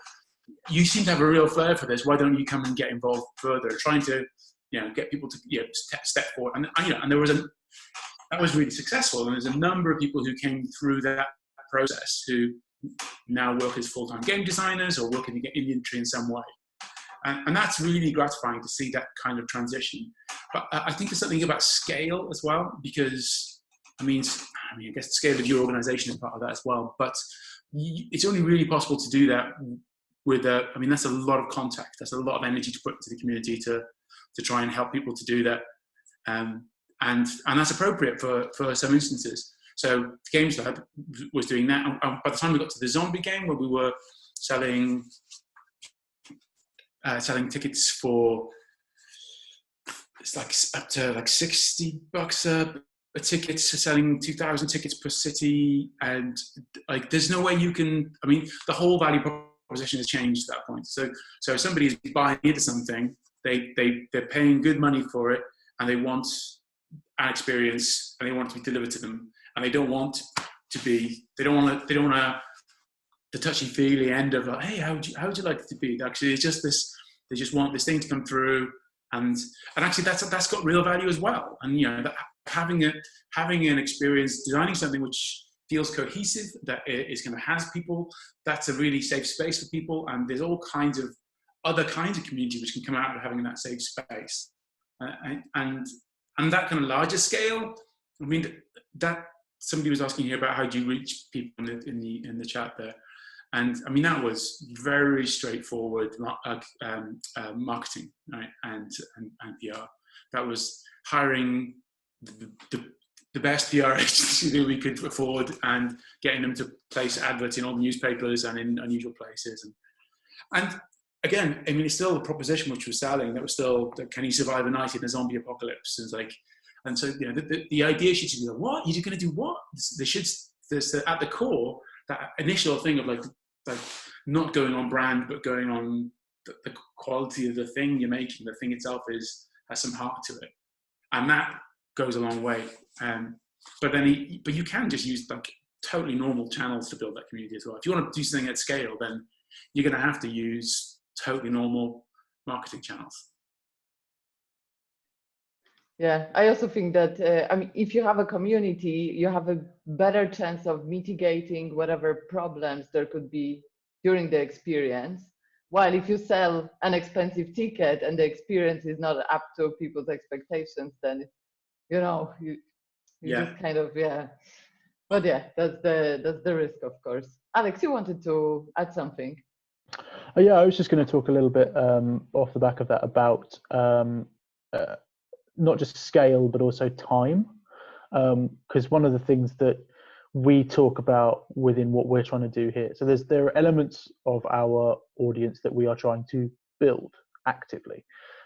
You seem to have a real flair for this. Why don't you come and get involved further? Trying to, get people to step forward. And there was that was really successful. And there's a number of people who came through that process who now work as full-time game designers or work in the industry in some way. And that's really gratifying to see that kind of transition. But I think there's something about scale as well, because I guess the scale of your organization is part of that as well. But it's only really possible to do that with that's a lot of contact. That's a lot of energy to put into the community to try and help people to do that. And that's appropriate for some instances. So Games Lab was doing that. And by the time we got to the zombie game, where we were selling tickets for, it's like up to like $60 a ticket, selling 2,000 tickets per city, and like there's no way you can. I mean, the whole value proposition has changed at that point. So if somebody is buying into something, they're paying good money for it, and they want an experience, and they want it to be delivered to them, and they don't want the touchy-feely end of like, hey, how would you like it to be? Actually, it's just this. They just want this thing to come through, and actually that's got real value as well. And having an experience designing something which feels cohesive, that is going to have people, that's a really safe space for people. And there's all kinds of other kinds of community which can come out of having that safe space, and that kind of larger scale. I mean, that somebody was asking here about how do you reach people in the chat there. And I mean, that was very straightforward marketing, right? And PR. That was hiring the best PR agency that we could afford and getting them to place adverts in all the newspapers and in unusual places. And again, I mean, it's still a proposition which was selling. That was still, can you survive a night in a zombie apocalypse? And so the idea should be like, what? You're going to do what? There's at the core, that initial thing of like not going on brand, but going on the quality of the thing you're making. The thing itself has some heart to it, and that goes a long way. But you can just use like totally normal channels to build that community as well. If you want to do something at scale, then you're going to have to use totally normal marketing channels. Yeah, I also think that, if you have a community, you have a better chance of mitigating whatever problems there could be during the experience. While if you sell an expensive ticket and the experience is not up to people's expectations, then, you just kind of, But yeah, that's the risk, of course. Alex, you wanted to add something? Yeah, I was just going to talk a little bit off the back of that about not just scale, but also time. Because one of the things that we talk about within what we're trying to do here. So there are elements of our audience that we are trying to build actively,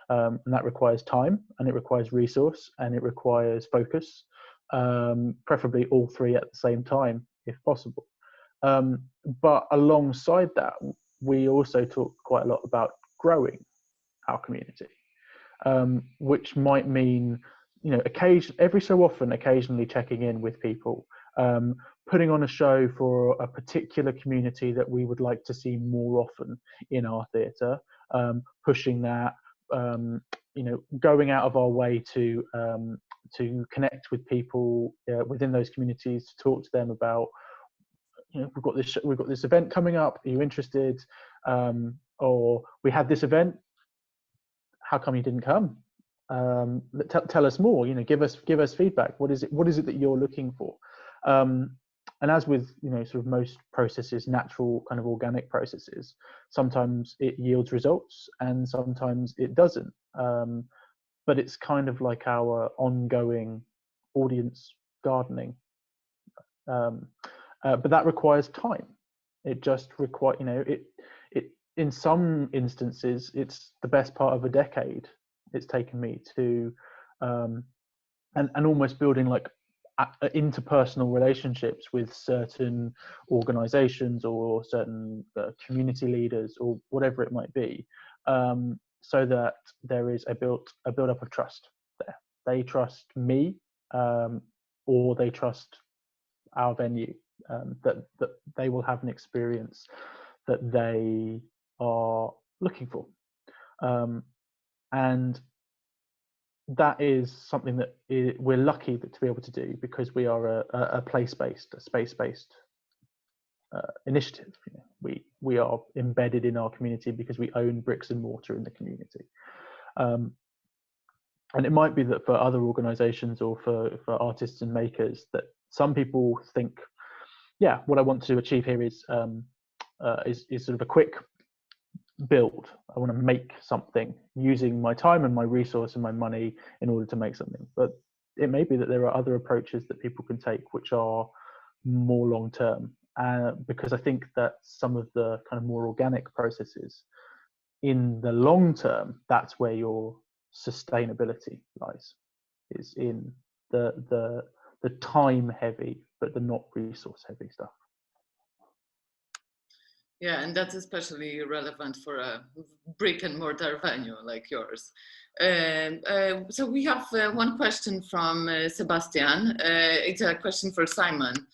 and that requires time, and it requires resource, and it requires focus, preferably all three at the same time if possible. But alongside that, we also talk quite a lot about growing our community, which might mean, every so often, occasionally checking in with people, putting on a show for a particular community that we would like to see more often in our theatre, pushing that, going out of our way to connect with people within those communities, to talk to them about, we've got this event coming up. Are you interested? Or we had this event. How come you didn't come? Tell us more. Give us feedback. What is it that you're looking for? And as with sort of most processes, natural kind of organic processes, sometimes it yields results and sometimes it doesn't. But it's kind of like our ongoing audience gardening. But that requires time. It just requires, it in some instances, it's the best part of a decade it's taken me to, and almost building like interpersonal relationships with certain organizations or certain community leaders or whatever it might be, so that there is a build up of trust there. They trust me, or they trust our venue, that they will have an experience that they are looking for, and that is something that we're lucky to be able to do, because we are a place-based, a space-based initiative. We are embedded in our community because we own bricks and mortar in the community. And it might be that for other organizations or for artists and makers, that some people think, yeah, what I want to achieve here is sort of a quick build. I want to make something using my time and my resource and my money in order to make something. But it may be that there are other approaches that people can take which are more long term, because I think that some of the kind of more organic processes, in the long term, that's where your sustainability lies, is in the time heavy but the not resource heavy stuff. Yeah, and that's especially relevant for a brick and mortar venue like yours. So we have one question from Sebastian. It's a question for Simon.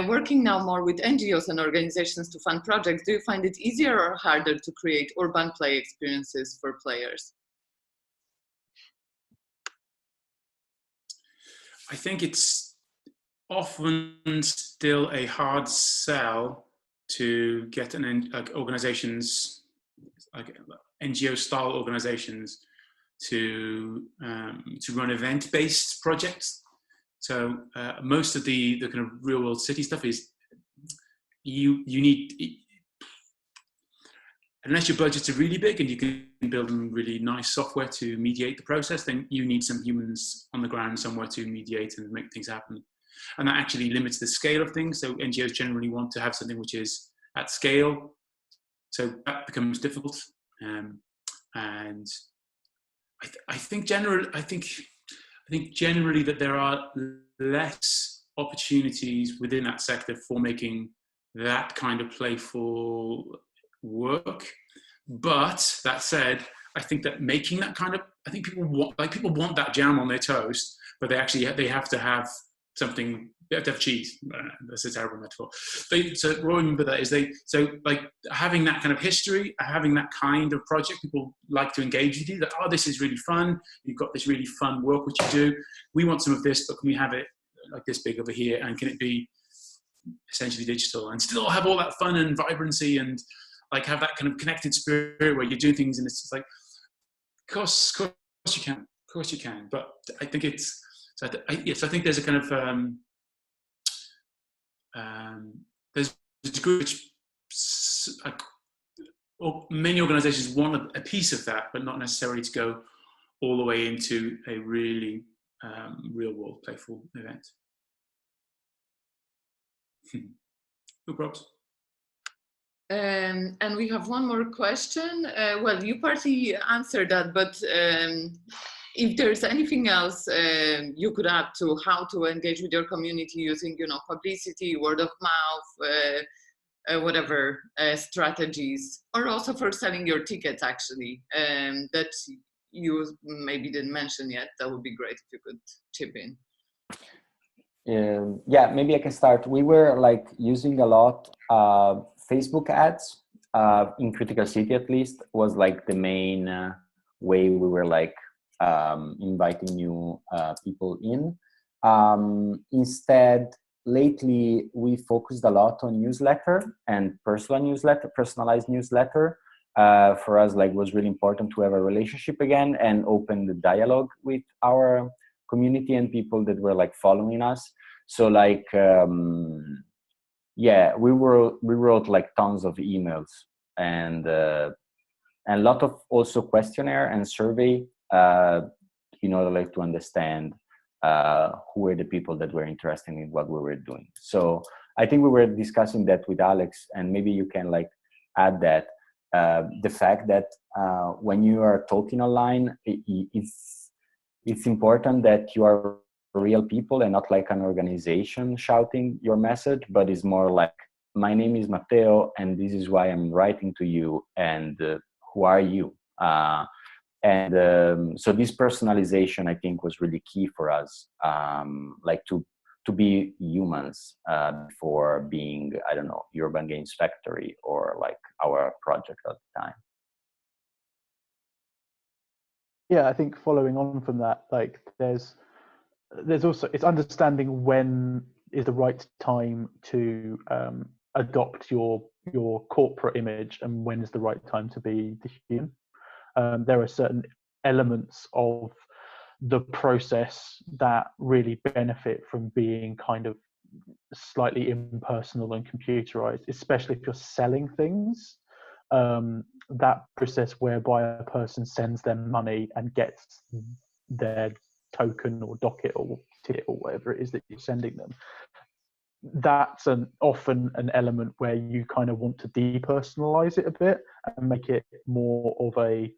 Working now more with NGOs and organizations to fund projects, do you find it easier or harder to create urban play experiences for players? I think it's often still a hard sell to get organizations, like NGO style organizations, to run event-based projects. So most of the kind of real world city stuff is you need, unless your budgets are really big and you can build really nice software to mediate the process, then you need some humans on the ground somewhere to mediate and make things happen. And that actually limits the scale of things. So NGOs generally want to have something which is at scale. So that becomes difficult. And I think generally that there are less opportunities within that sector for making that kind of playful work. But that said, I think that making that kind of, I think people want that jam on their toast, but they have to have something. They have to have cheese. That's a terrible metaphor. So what I remember that is like having that kind of history, having that kind of project. People like to engage with you. That, oh, this is really fun. You've got this really fun work which you do. We want some of this, but can we have it like this big over here? And can it be essentially digital and still have all that fun and vibrancy and like have that kind of connected spirit where you're doing things and it's just like, of course you can. But I think it's. So I think there's a kind of there's a degree which many organizations want a piece of that, but not necessarily to go all the way into a really real world playful event. No problems. And we have one more question. Well, you partly answered that, but if there's anything else you could add to how to engage with your community using, publicity, word of mouth, whatever strategies, or also for selling your tickets, actually, that you maybe didn't mention yet, that would be great if you could chip in. Yeah, maybe I can start. We were like using a lot Facebook ads in Critical City, at least, was like the main way we were like inviting new people in. Instead, lately we focused a lot on newsletter and personalized newsletter. For us, like, was really important to have a relationship again and open the dialogue with our community and people that were like following us. So like yeah, we wrote like tons of emails and a lot of also questionnaire and survey in order like to understand who were the people that were interested in what we were doing. So I think we were discussing that with Alex, and maybe you can like add that the fact that when you are talking online, it's important that you are real people and not like an organization shouting your message, but it's more like, my name is Matteo and this is why I'm writing to you, and who are you? So this personalization, I think, was really key for us, like to be humans before being, I don't know, Urban Games Factory or like our project at the time. Yeah, I think following on from that, like there's also, it's understanding when is the right time to adopt your corporate image and when is the right time to be the human. There are certain elements of the process that really benefit from being kind of slightly impersonal and computerized, especially if you're selling things. That process whereby a person sends them money and gets their token or docket or ticket or whatever it is that you're sending them, that's often an element where you kind of want to depersonalize it a bit and make it more of a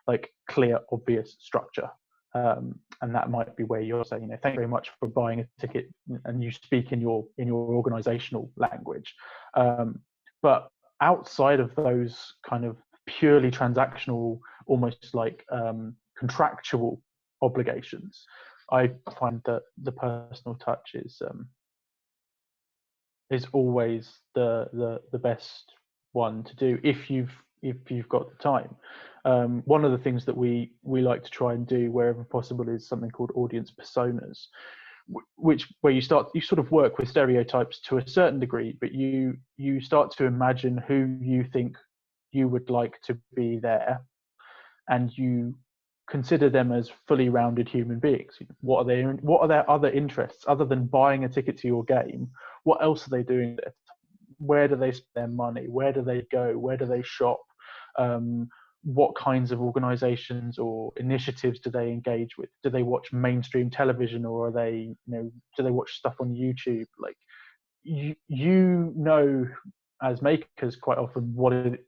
like clear, obvious structure. And that might be where you're saying, thank you very much for buying a ticket, and you speak in your organizational language. But outside of those kind of purely transactional, almost like contractual obligations, I find that the personal touch is always the best one to do if you've got the time. One of the things that we like to try and do wherever possible is something called audience personas, where you sort of work with stereotypes to a certain degree, but you start to imagine who you think you would like to be there, and you consider them as fully rounded human beings. What are their other interests other than buying a ticket to your game? What else are they doing there? Where do they spend their money? Where do they go? Where do they shop? What kinds of organizations or initiatives do they engage with? Do they watch mainstream television, or are they, do they watch stuff on YouTube? Like, as makers quite often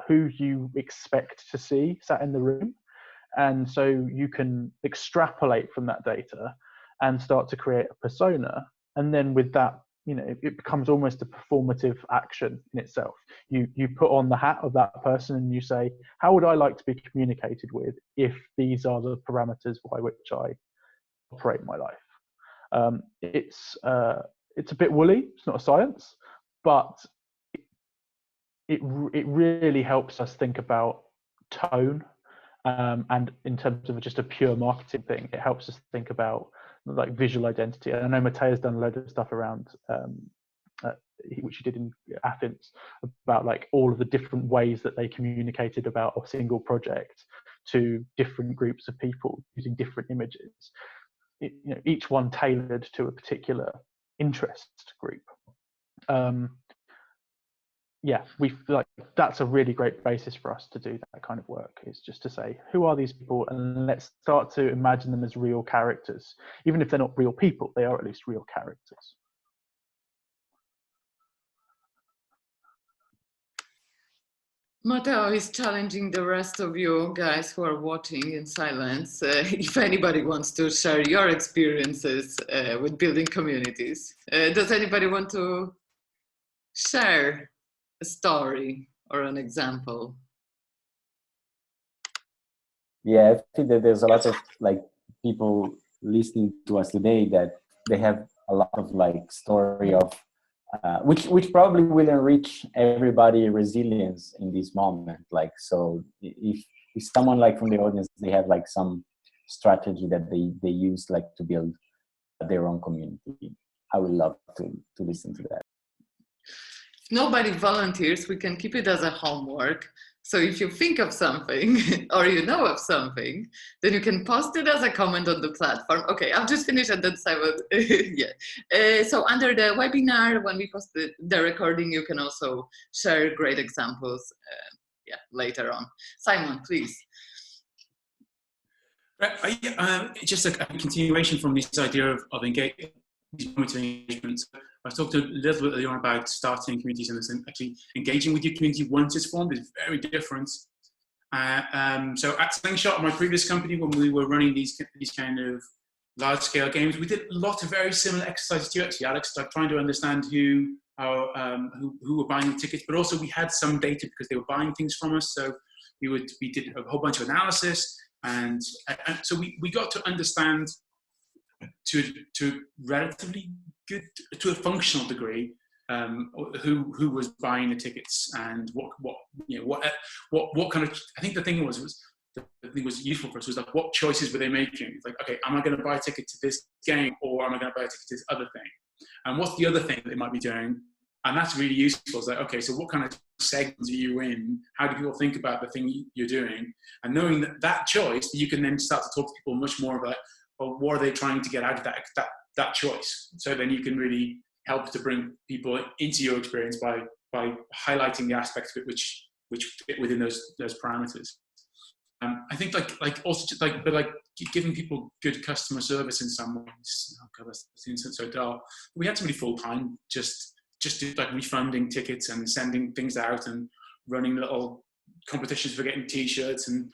who you expect to see sat in the room. And so you can extrapolate from that data and start to create a persona. And then with that, it becomes almost a performative action in itself. You put on the hat of that person and you say, how would I like to be communicated with if these are the parameters by which I operate my life? It's a bit woolly. It's not a science, but it really helps us think about tone. And in terms of just a pure marketing thing, it helps us think about like visual identity. And I know Matteo's done a load of stuff around, which he did in Athens, about like all of the different ways that they communicated about a single project to different groups of people using different images. Each one tailored to a particular interest group. Yeah, that's a really great basis for us to do that kind of work, is just to say, who are these people, and let's start to imagine them as real characters. Even if they're not real people, they are at least real characters. Matteo is challenging the rest of you guys who are watching in silence. If anybody wants to share your experiences with building communities, does anybody want to share a story or an example? Yeah, I think that there's a lot of like people listening to us today that they have a lot of like story of which probably will enrich everybody resilience in this moment. Like, so if someone like from the audience, they have like some strategy that they use like to build their own community, I would love to listen to that. If nobody volunteers, we can keep it as a homework. So if you think of something or you know of something, then you can post it as a comment on the platform. Okay, I've just finished and then Simon, yeah. So under the webinar, when we post the recording, you can also share great examples later on. Simon, please. Just a continuation from this idea of engagement. I talked a little bit earlier on about starting communities and actually engaging with your community once it's formed is very different. So at Slingshot, my previous company, when we were running these kind of large-scale games, we did a lot of very similar exercises to you, actually, Alex, like trying to understand who were buying the tickets, but also we had some data because they were buying things from us. So we did a whole bunch of analysis, and so we got to understand to relatively good, to a functional degree, who was buying the tickets and what kind of. I think the thing was useful for us was like, what choices were they making? It's like, okay, am I going to buy a ticket to this game, or am I going to buy a ticket to this other thing? And what's the other thing that they might be doing? And that's really useful. It's like, okay, so what kind of segments are you in? How do people think about the thing you're doing? And knowing that choice, you can then start to talk to people much more about, well, what are they trying to get out of that choice? So then you can really help to bring people into your experience by highlighting the aspects of it which fit within those parameters. I think like giving people good customer service in some ways. Oh God, that seems so dull. We had somebody full time just like refunding tickets and sending things out and running little competitions for getting T-shirts and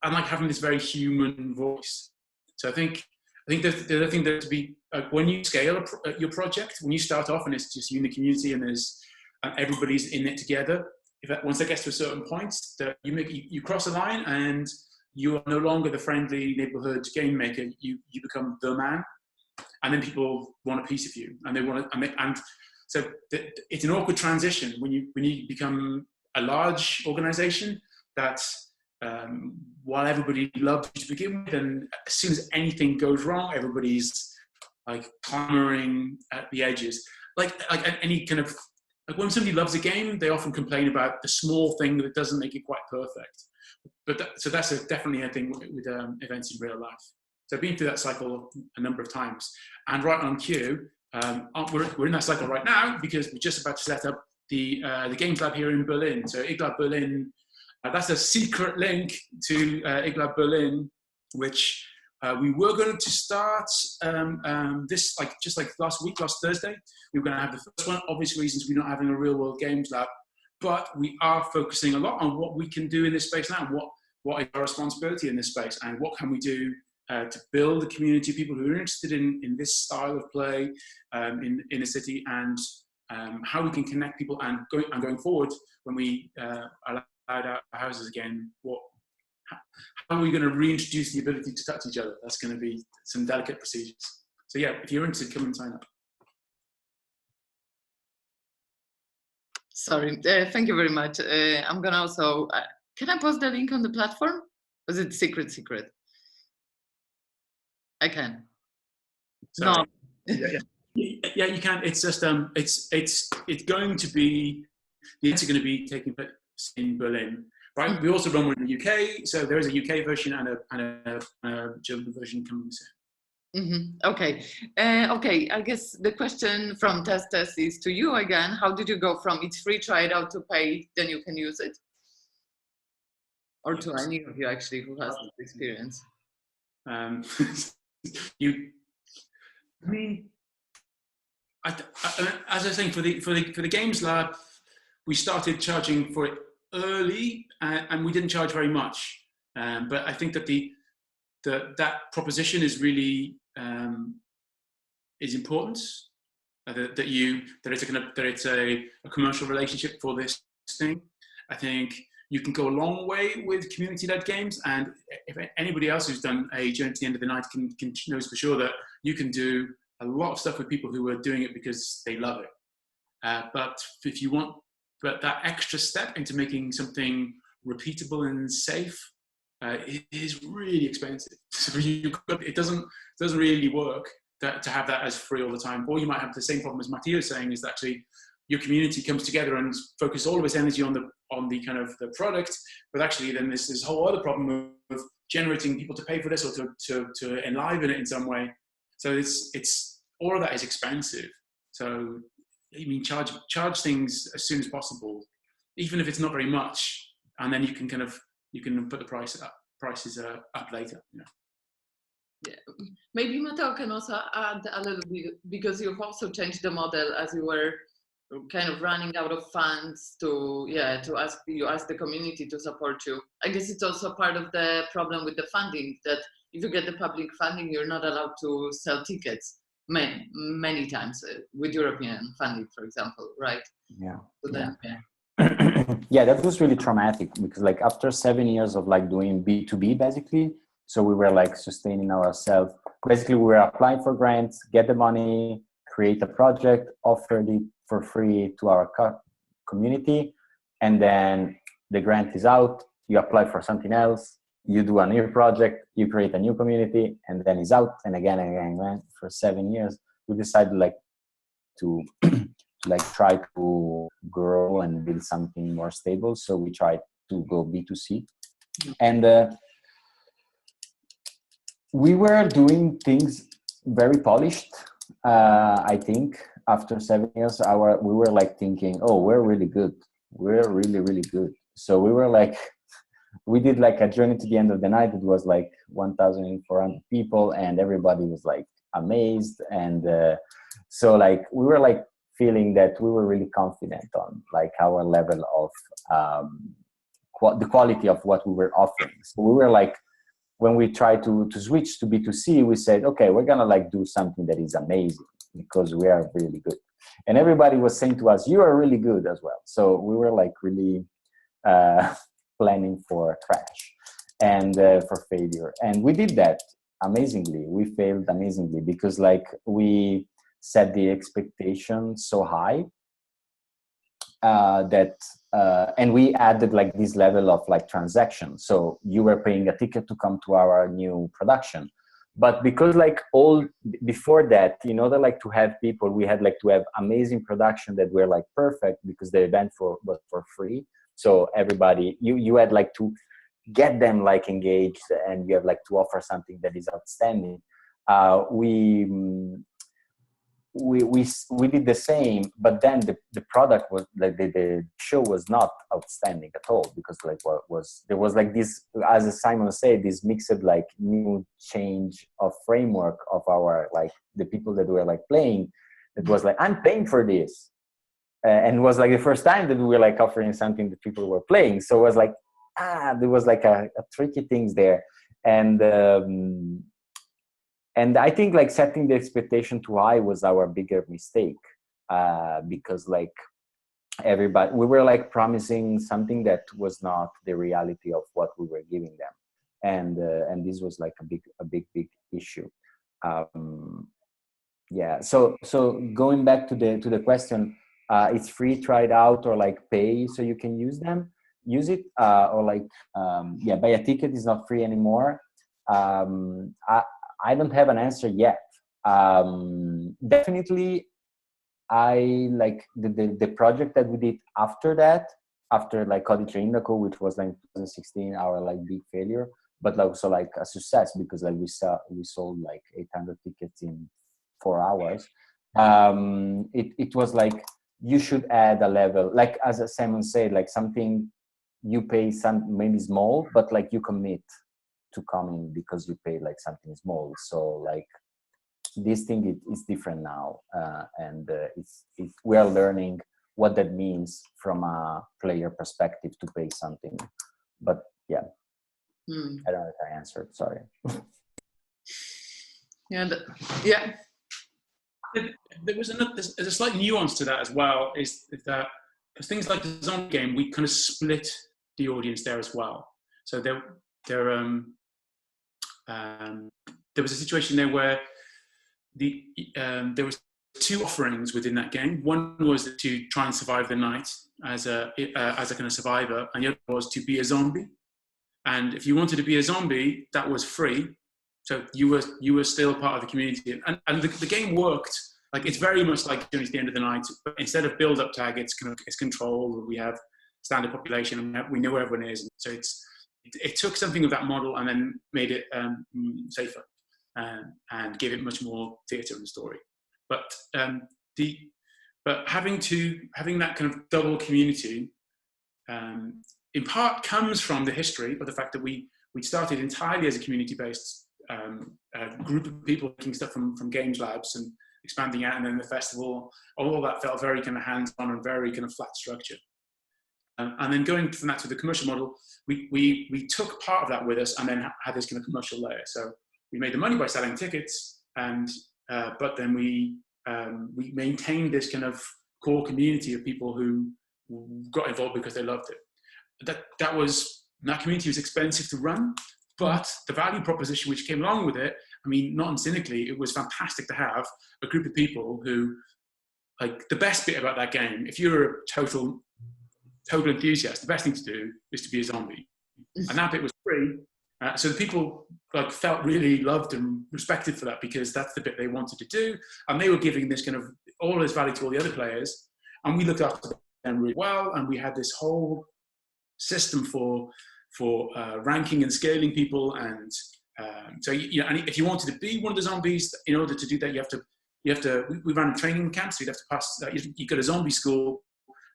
like having this very human voice. So I think the other thing that to be when you scale your project, when you start off and it's just you in the community and there's everybody's in it together. Once that gets to a certain point, that you cross a line and you are no longer the friendly neighborhood game maker. You become the man, and then people want a piece of you, and they want to, and so it's an awkward transition when you become a large organization that while everybody loves you to begin with, and as soon as anything goes wrong, everybody's like clamoring at the edges, like any kind of. Like when somebody loves a game, they often complain about the small thing that doesn't make it quite perfect. But so that's definitely a thing with events in real life. So I've been through that cycle a number of times. And right on cue, we're in that cycle right now because we're just about to set up the Games Lab here in Berlin. So IGLab Berlin, that's a secret link to IGLab Berlin, which we were going to start this just like last Thursday. We were going to have the first one. Obvious reasons we're not having a real world games lab, but we are focusing a lot on what we can do in this space now, and what is our responsibility in this space, and what can we do to build a community of people who are interested in this style of play in a city, and how we can connect people, and going forward when we allow our houses again, how are we going to reintroduce the ability to touch each other? That's going to be some delicate procedures. So yeah, if you're interested, come and sign up. Sorry, thank you very much. I'm going to also, can I post the link on the platform? Or is it secret? I can. Sorry. No. Yeah, you can. It's just, it's going to be, the events are going to be taking place in Berlin. Right. We also run one in the UK, so there is a UK version and a German version coming soon. Mm-hmm. Okay. Okay. I guess the question from Test is to you again. How did you go from it's free, try it out to pay, then you can use it? Or to any of you actually who has this experience? As I was saying, for the Games Lab, we started charging for it early, and we didn't charge very much. But I think that that proposition is really is important. That it's a commercial relationship for this thing. I think you can go a long way with community-led games, and if anybody else who's done a Journey to the End of the Night can knows for sure that you can do a lot of stuff with people who are doing it because they love it. But if you want, that extra step into making something repeatable and safe, it is really expensive. So it doesn't really work to have that as free all the time. Or you might have the same problem as Matteo is saying, is that actually your community comes together and focuses all of its energy on the kind of the product, but actually then there's this whole other problem of generating people to pay for this or to enliven it in some way. So it's all of that is expensive. So I mean, charge things as soon as possible, even if it's not very much, and then you can put the prices up later. Yeah. Yeah. Maybe Matteo can also add a little bit, because you've also changed the model as you were kind of running out of funds to ask the community to support you. I guess it's also part of the problem with the funding, that if you get the public funding, you're not allowed to sell tickets many times with European funding, for example, right? Yeah. So then, yeah, that was really traumatic, because like after 7 years of like doing B2B basically, so we were like sustaining ourselves. Basically, we were applying for grants, get the money, create a project, offer it for free to our community, and then the grant is out, you apply for something else, you do a new project, you create a new community, and then it's out, and again and again and again. For 7 years, we decided like to like try to grow and build something more stable. So we tried to go B2C, and we were doing things very polished. I think after 7 years, we were like thinking, oh, we're really good. We're really, really good. So we were like, we did like a Journey to the End of the Night. It was like 1,400 people, and everybody was like amazed. And so like we were like feeling that we were really confident on like our level of the quality of what we were offering. So we were like, when we tried to switch to B2C, we said, okay, we're gonna like do something that is amazing because we are really good. And everybody was saying to us, you are really good as well. So we were like really planning for crash and for failure. And we did that amazingly. We failed amazingly because like we set the expectation so high and we added like this level of like transaction. So you were paying a ticket to come to our new production. But because like all before that, in order like to have people, we had like to have amazing production that were like perfect, because the event was for free. So everybody, you had like to get them like engaged, and you have like to offer something that is outstanding. We did the same, but then the product was like the show was not outstanding at all, because like there was like this, as Simon said, this mixed like new change of framework of our like the people that were like playing. It was like, I'm paying for this, and it was like the first time that we were like offering something that people were playing. So it was like there was like a tricky things there, and I think like setting the expectation too high was our bigger mistake, because like we were like promising something that was not the reality of what we were giving them, and this was like a big issue. Yeah. So going back to the question, it's free, try it out, or like pay so you can use it, or like buy a ticket is not free anymore. I don't have an answer yet. Definitely, I like the project that we did after that, after like Codice Indaco, which was like 2016, our like big failure, but also like a success, because like we sold like 800 tickets in 4 hours. It was like, you should add a level, like as Simon said, like something you pay some maybe small, but like you commit to coming because you pay like something small. So like this thing is different now, and we are learning what that means from a player perspective to pay something. But yeah, I don't know if I answered, sorry. Yeah. There's a slight nuance to that as well, is that because things like the zombie game, we kind of split the audience there as well. So there was a situation there where there was two offerings within that game. One was to try and survive the night as a kind of survivor, and the other was to be a zombie. And if you wanted to be a zombie, that was free. So you were still part of the community, and the game worked. Like, it's very much like Journey to the End of the Night, but instead of build-up tag, it's control. We have standard population, and we know where everyone is. So it took something of that model and then made it safer and gave it much more theatre and story. But having that kind of double community, in part comes from the history of the fact that we started entirely as a community-based group of people making stuff from Games Labs and expanding out, and then the festival. All that felt very kind of hands-on and very kind of flat structure. And then going from that to the commercial model, we took part of that with us and then had this kind of commercial layer. So we made the money by selling tickets, and but then we maintained this kind of core community of people who got involved because they loved it. That community was expensive to run, but the value proposition which came along with it, I mean, not uncynically, it was fantastic to have a group of people who, like, the best bit about that game, if you're a total enthusiast, the best thing to do is to be a zombie. And that bit was free. So the people felt really loved and respected for that, because that's the bit they wanted to do. And they were giving this kind of all this value to all the other players. And we looked after them really well. And we had this whole system for ranking and scaling people. And so, and if you wanted to be one of the zombies, in order to do that, we ran a training camp. So you'd have to pass, you go to zombie school,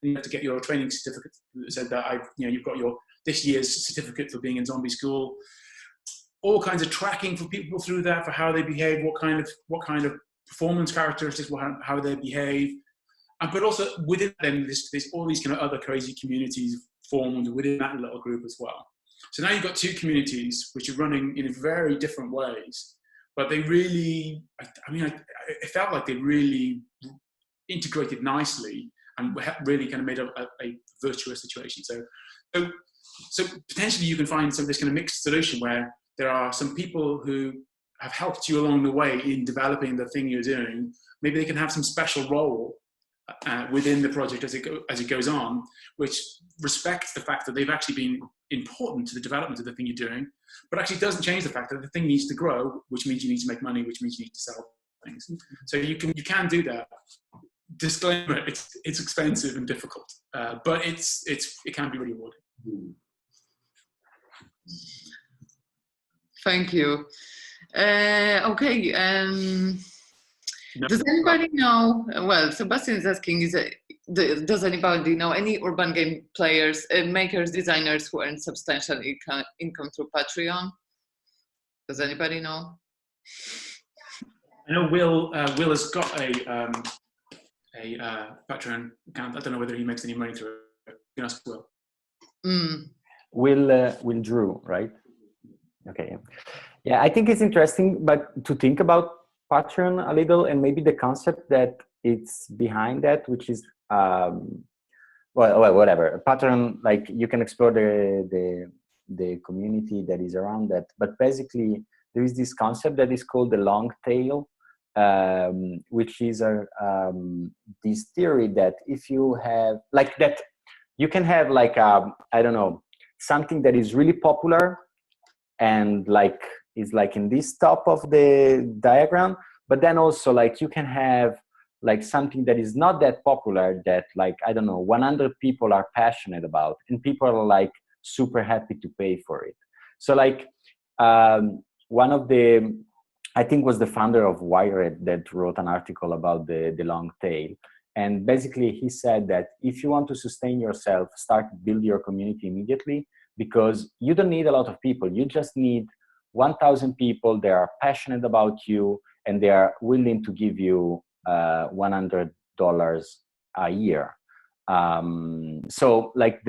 and you have to get your training certificate that said that you've got this year's certificate for being in zombie school. All kinds of tracking for people through that, for how they behave, what kind of performance characteristics, how they behave, but also within them, there's all these kind of other crazy communities formed within that little group as well. So now you've got two communities which are running in very different ways, but they really, it felt like they really integrated nicely and really kind of made a virtuous situation. So potentially you can find some of this kind of mixed solution where there are some people who have helped you along the way in developing the thing you're doing. Maybe they can have some special role within the project as it goes on, which respects the fact that they've actually been important to the development of the thing you're doing, but actually doesn't change the fact that the thing needs to grow, which means you need to make money, which means you need to sell things. So you can do that. Disclaimer: it's expensive and difficult, but it can be really rewarding. Thank you. Okay. Does anybody know? Well, Sebastian is asking: does anybody know any urban game players, makers, designers who earn substantial income through Patreon? Does anybody know? I know Will has got a Patreon account. I don't know whether he makes any money through it. You can ask Will. Will Drew, right? Okay. Yeah, I think it's interesting, but to think about Patreon a little, and maybe the concept that it's behind that, which is whatever. Patreon, like, you can explore the community that is around that, but basically there is this concept that is called the long tail, which is this theory that if you have that, you can have I don't know, something that is really popular and is in this top of the diagram, but then also you can have something that is not that popular that I don't know, 100 people are passionate about and people are super happy to pay for it. So one of the, I think was the founder of Wired that wrote an article about the long tail. And basically he said that if you want to sustain yourself, start build your community immediately, because you don't need a lot of people. You just need 1,000 people. They are passionate about you and they are willing to give you $100 a year. So like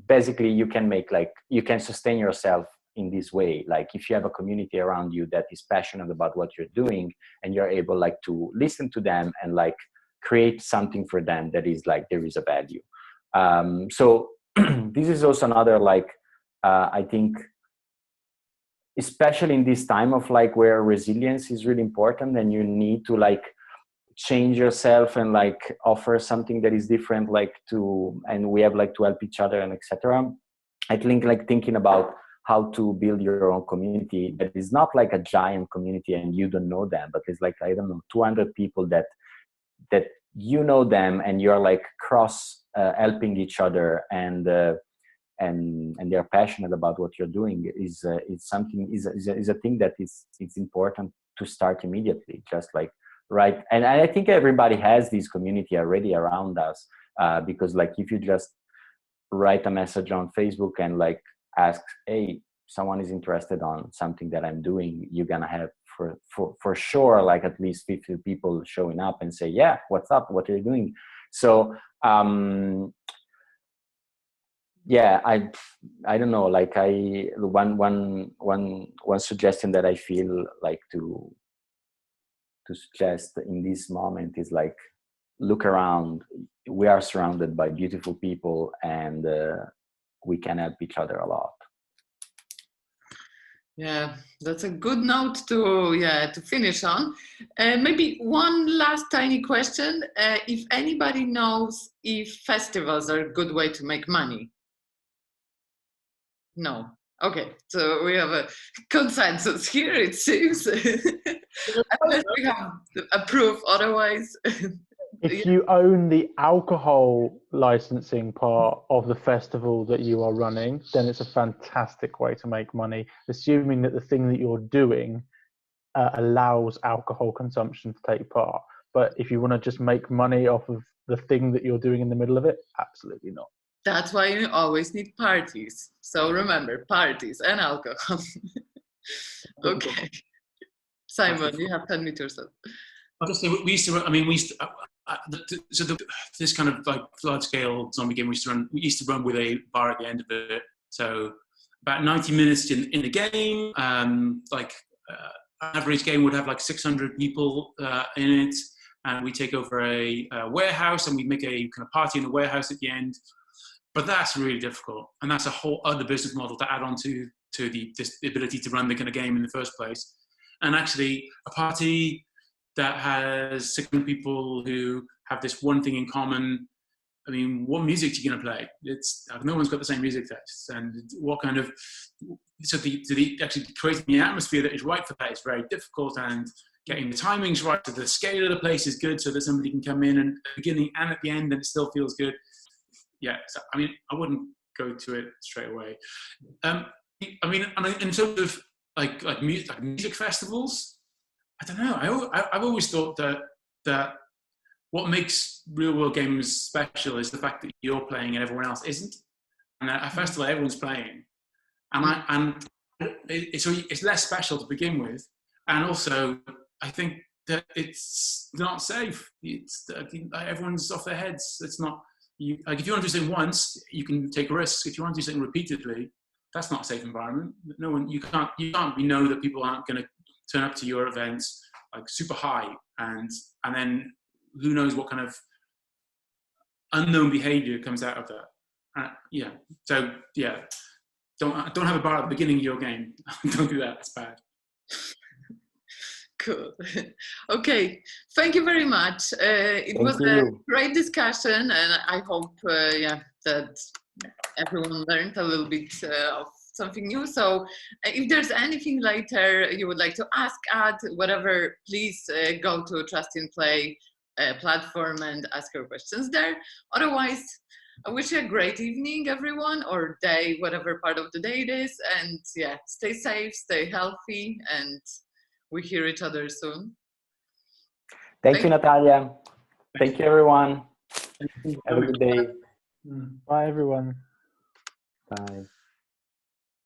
basically you can make like, you can sustain yourself in this way. Like if you have a community around you that is passionate about what you're doing, and you're able like to listen to them and like create something for them that is like, there is a value. So this is also another like, I think, especially in this time of like where resilience is really important, and you need to like change yourself and like offer something that is different, like to, and we have like to help each other and etc. I think like thinking about how to build your own community that is not like a giant community and you don't know them, but it's like, I don't know, 200 people that you know them, and you're like cross helping each other, and they're passionate about what you're doing, is something, is a thing that it's important to start immediately, just like, right. And I think everybody has this community already around us, because like if you just write a message on Facebook and like ask, hey, someone is interested on something that I'm doing, you're gonna have for sure like at least 50 people showing up and say, yeah, what's up, what are you doing? So yeah, I don't know, like one suggestion that I feel like to suggest in this moment is like, look around. We are surrounded by beautiful people, and we can help each other a lot. Yeah, that's a good note to finish on. Maybe one last tiny question. If anybody knows if festivals are a good way to make money? No. Okay, so we have a consensus here, it seems. Unless we have a proof otherwise. If you own the alcohol licensing part of the festival that you are running, then it's a fantastic way to make money, assuming that the thing that you're doing allows alcohol consumption to take part. But if you want to just make money off of the thing that you're doing in the middle of it, absolutely not. That's why you always need parties. So remember, parties and alcohol. Okay. Simon, you have to unmute yourself. I'll just say, we used to, this kind of like large scale zombie game we used to run with a bar at the end of it. So about 90 minutes in the game, an average game would have like 600 people in it. And we take over a warehouse, and we make a kind of party in the warehouse at the end. But that's really difficult. And that's a whole other business model to add on to the ability to run the kind of game in the first place. And actually a party that has 600 people who have this one thing in common. I mean, what music are you going to play? No one's got the same music tastes, and what kind of, actually creating the atmosphere that is right for that is very difficult, and getting the timings right, so the scale of the place is good, so that somebody can come in and at the beginning and at the end, and it still feels good. Yeah, so, I mean, I wouldn't go to it straight away. I mean, in terms of like music festivals, I don't know. I've always thought that what makes real world games special is the fact that you're playing and everyone else isn't. And at a festival, everyone's playing, and it's less special to begin with. And also, I think that it's not safe. Everyone's off their heads. It's not. Like if you want to do something once, you can take risks. If you want to do something repeatedly, that's not a safe environment. No one, you can't know that people aren't going to turn up to your events like super high, and then who knows what kind of unknown behavior comes out of that. Yeah. So yeah, don't have a bar at the beginning of your game. Don't do that. It's bad. Cool. Okay. Thank you very much. It was a great discussion, and I hope that everyone learned a little bit of something new. So if there's anything later you would like to ask whatever, please go to Trust in Play platform and ask your questions there. Otherwise, I wish you a great evening, everyone, or day, whatever part of the day it is. And yeah, stay safe, stay healthy, and we hear each other soon. Thank you, Natalia. Thank you, everyone. Have a good day. Bye, everyone. Bye.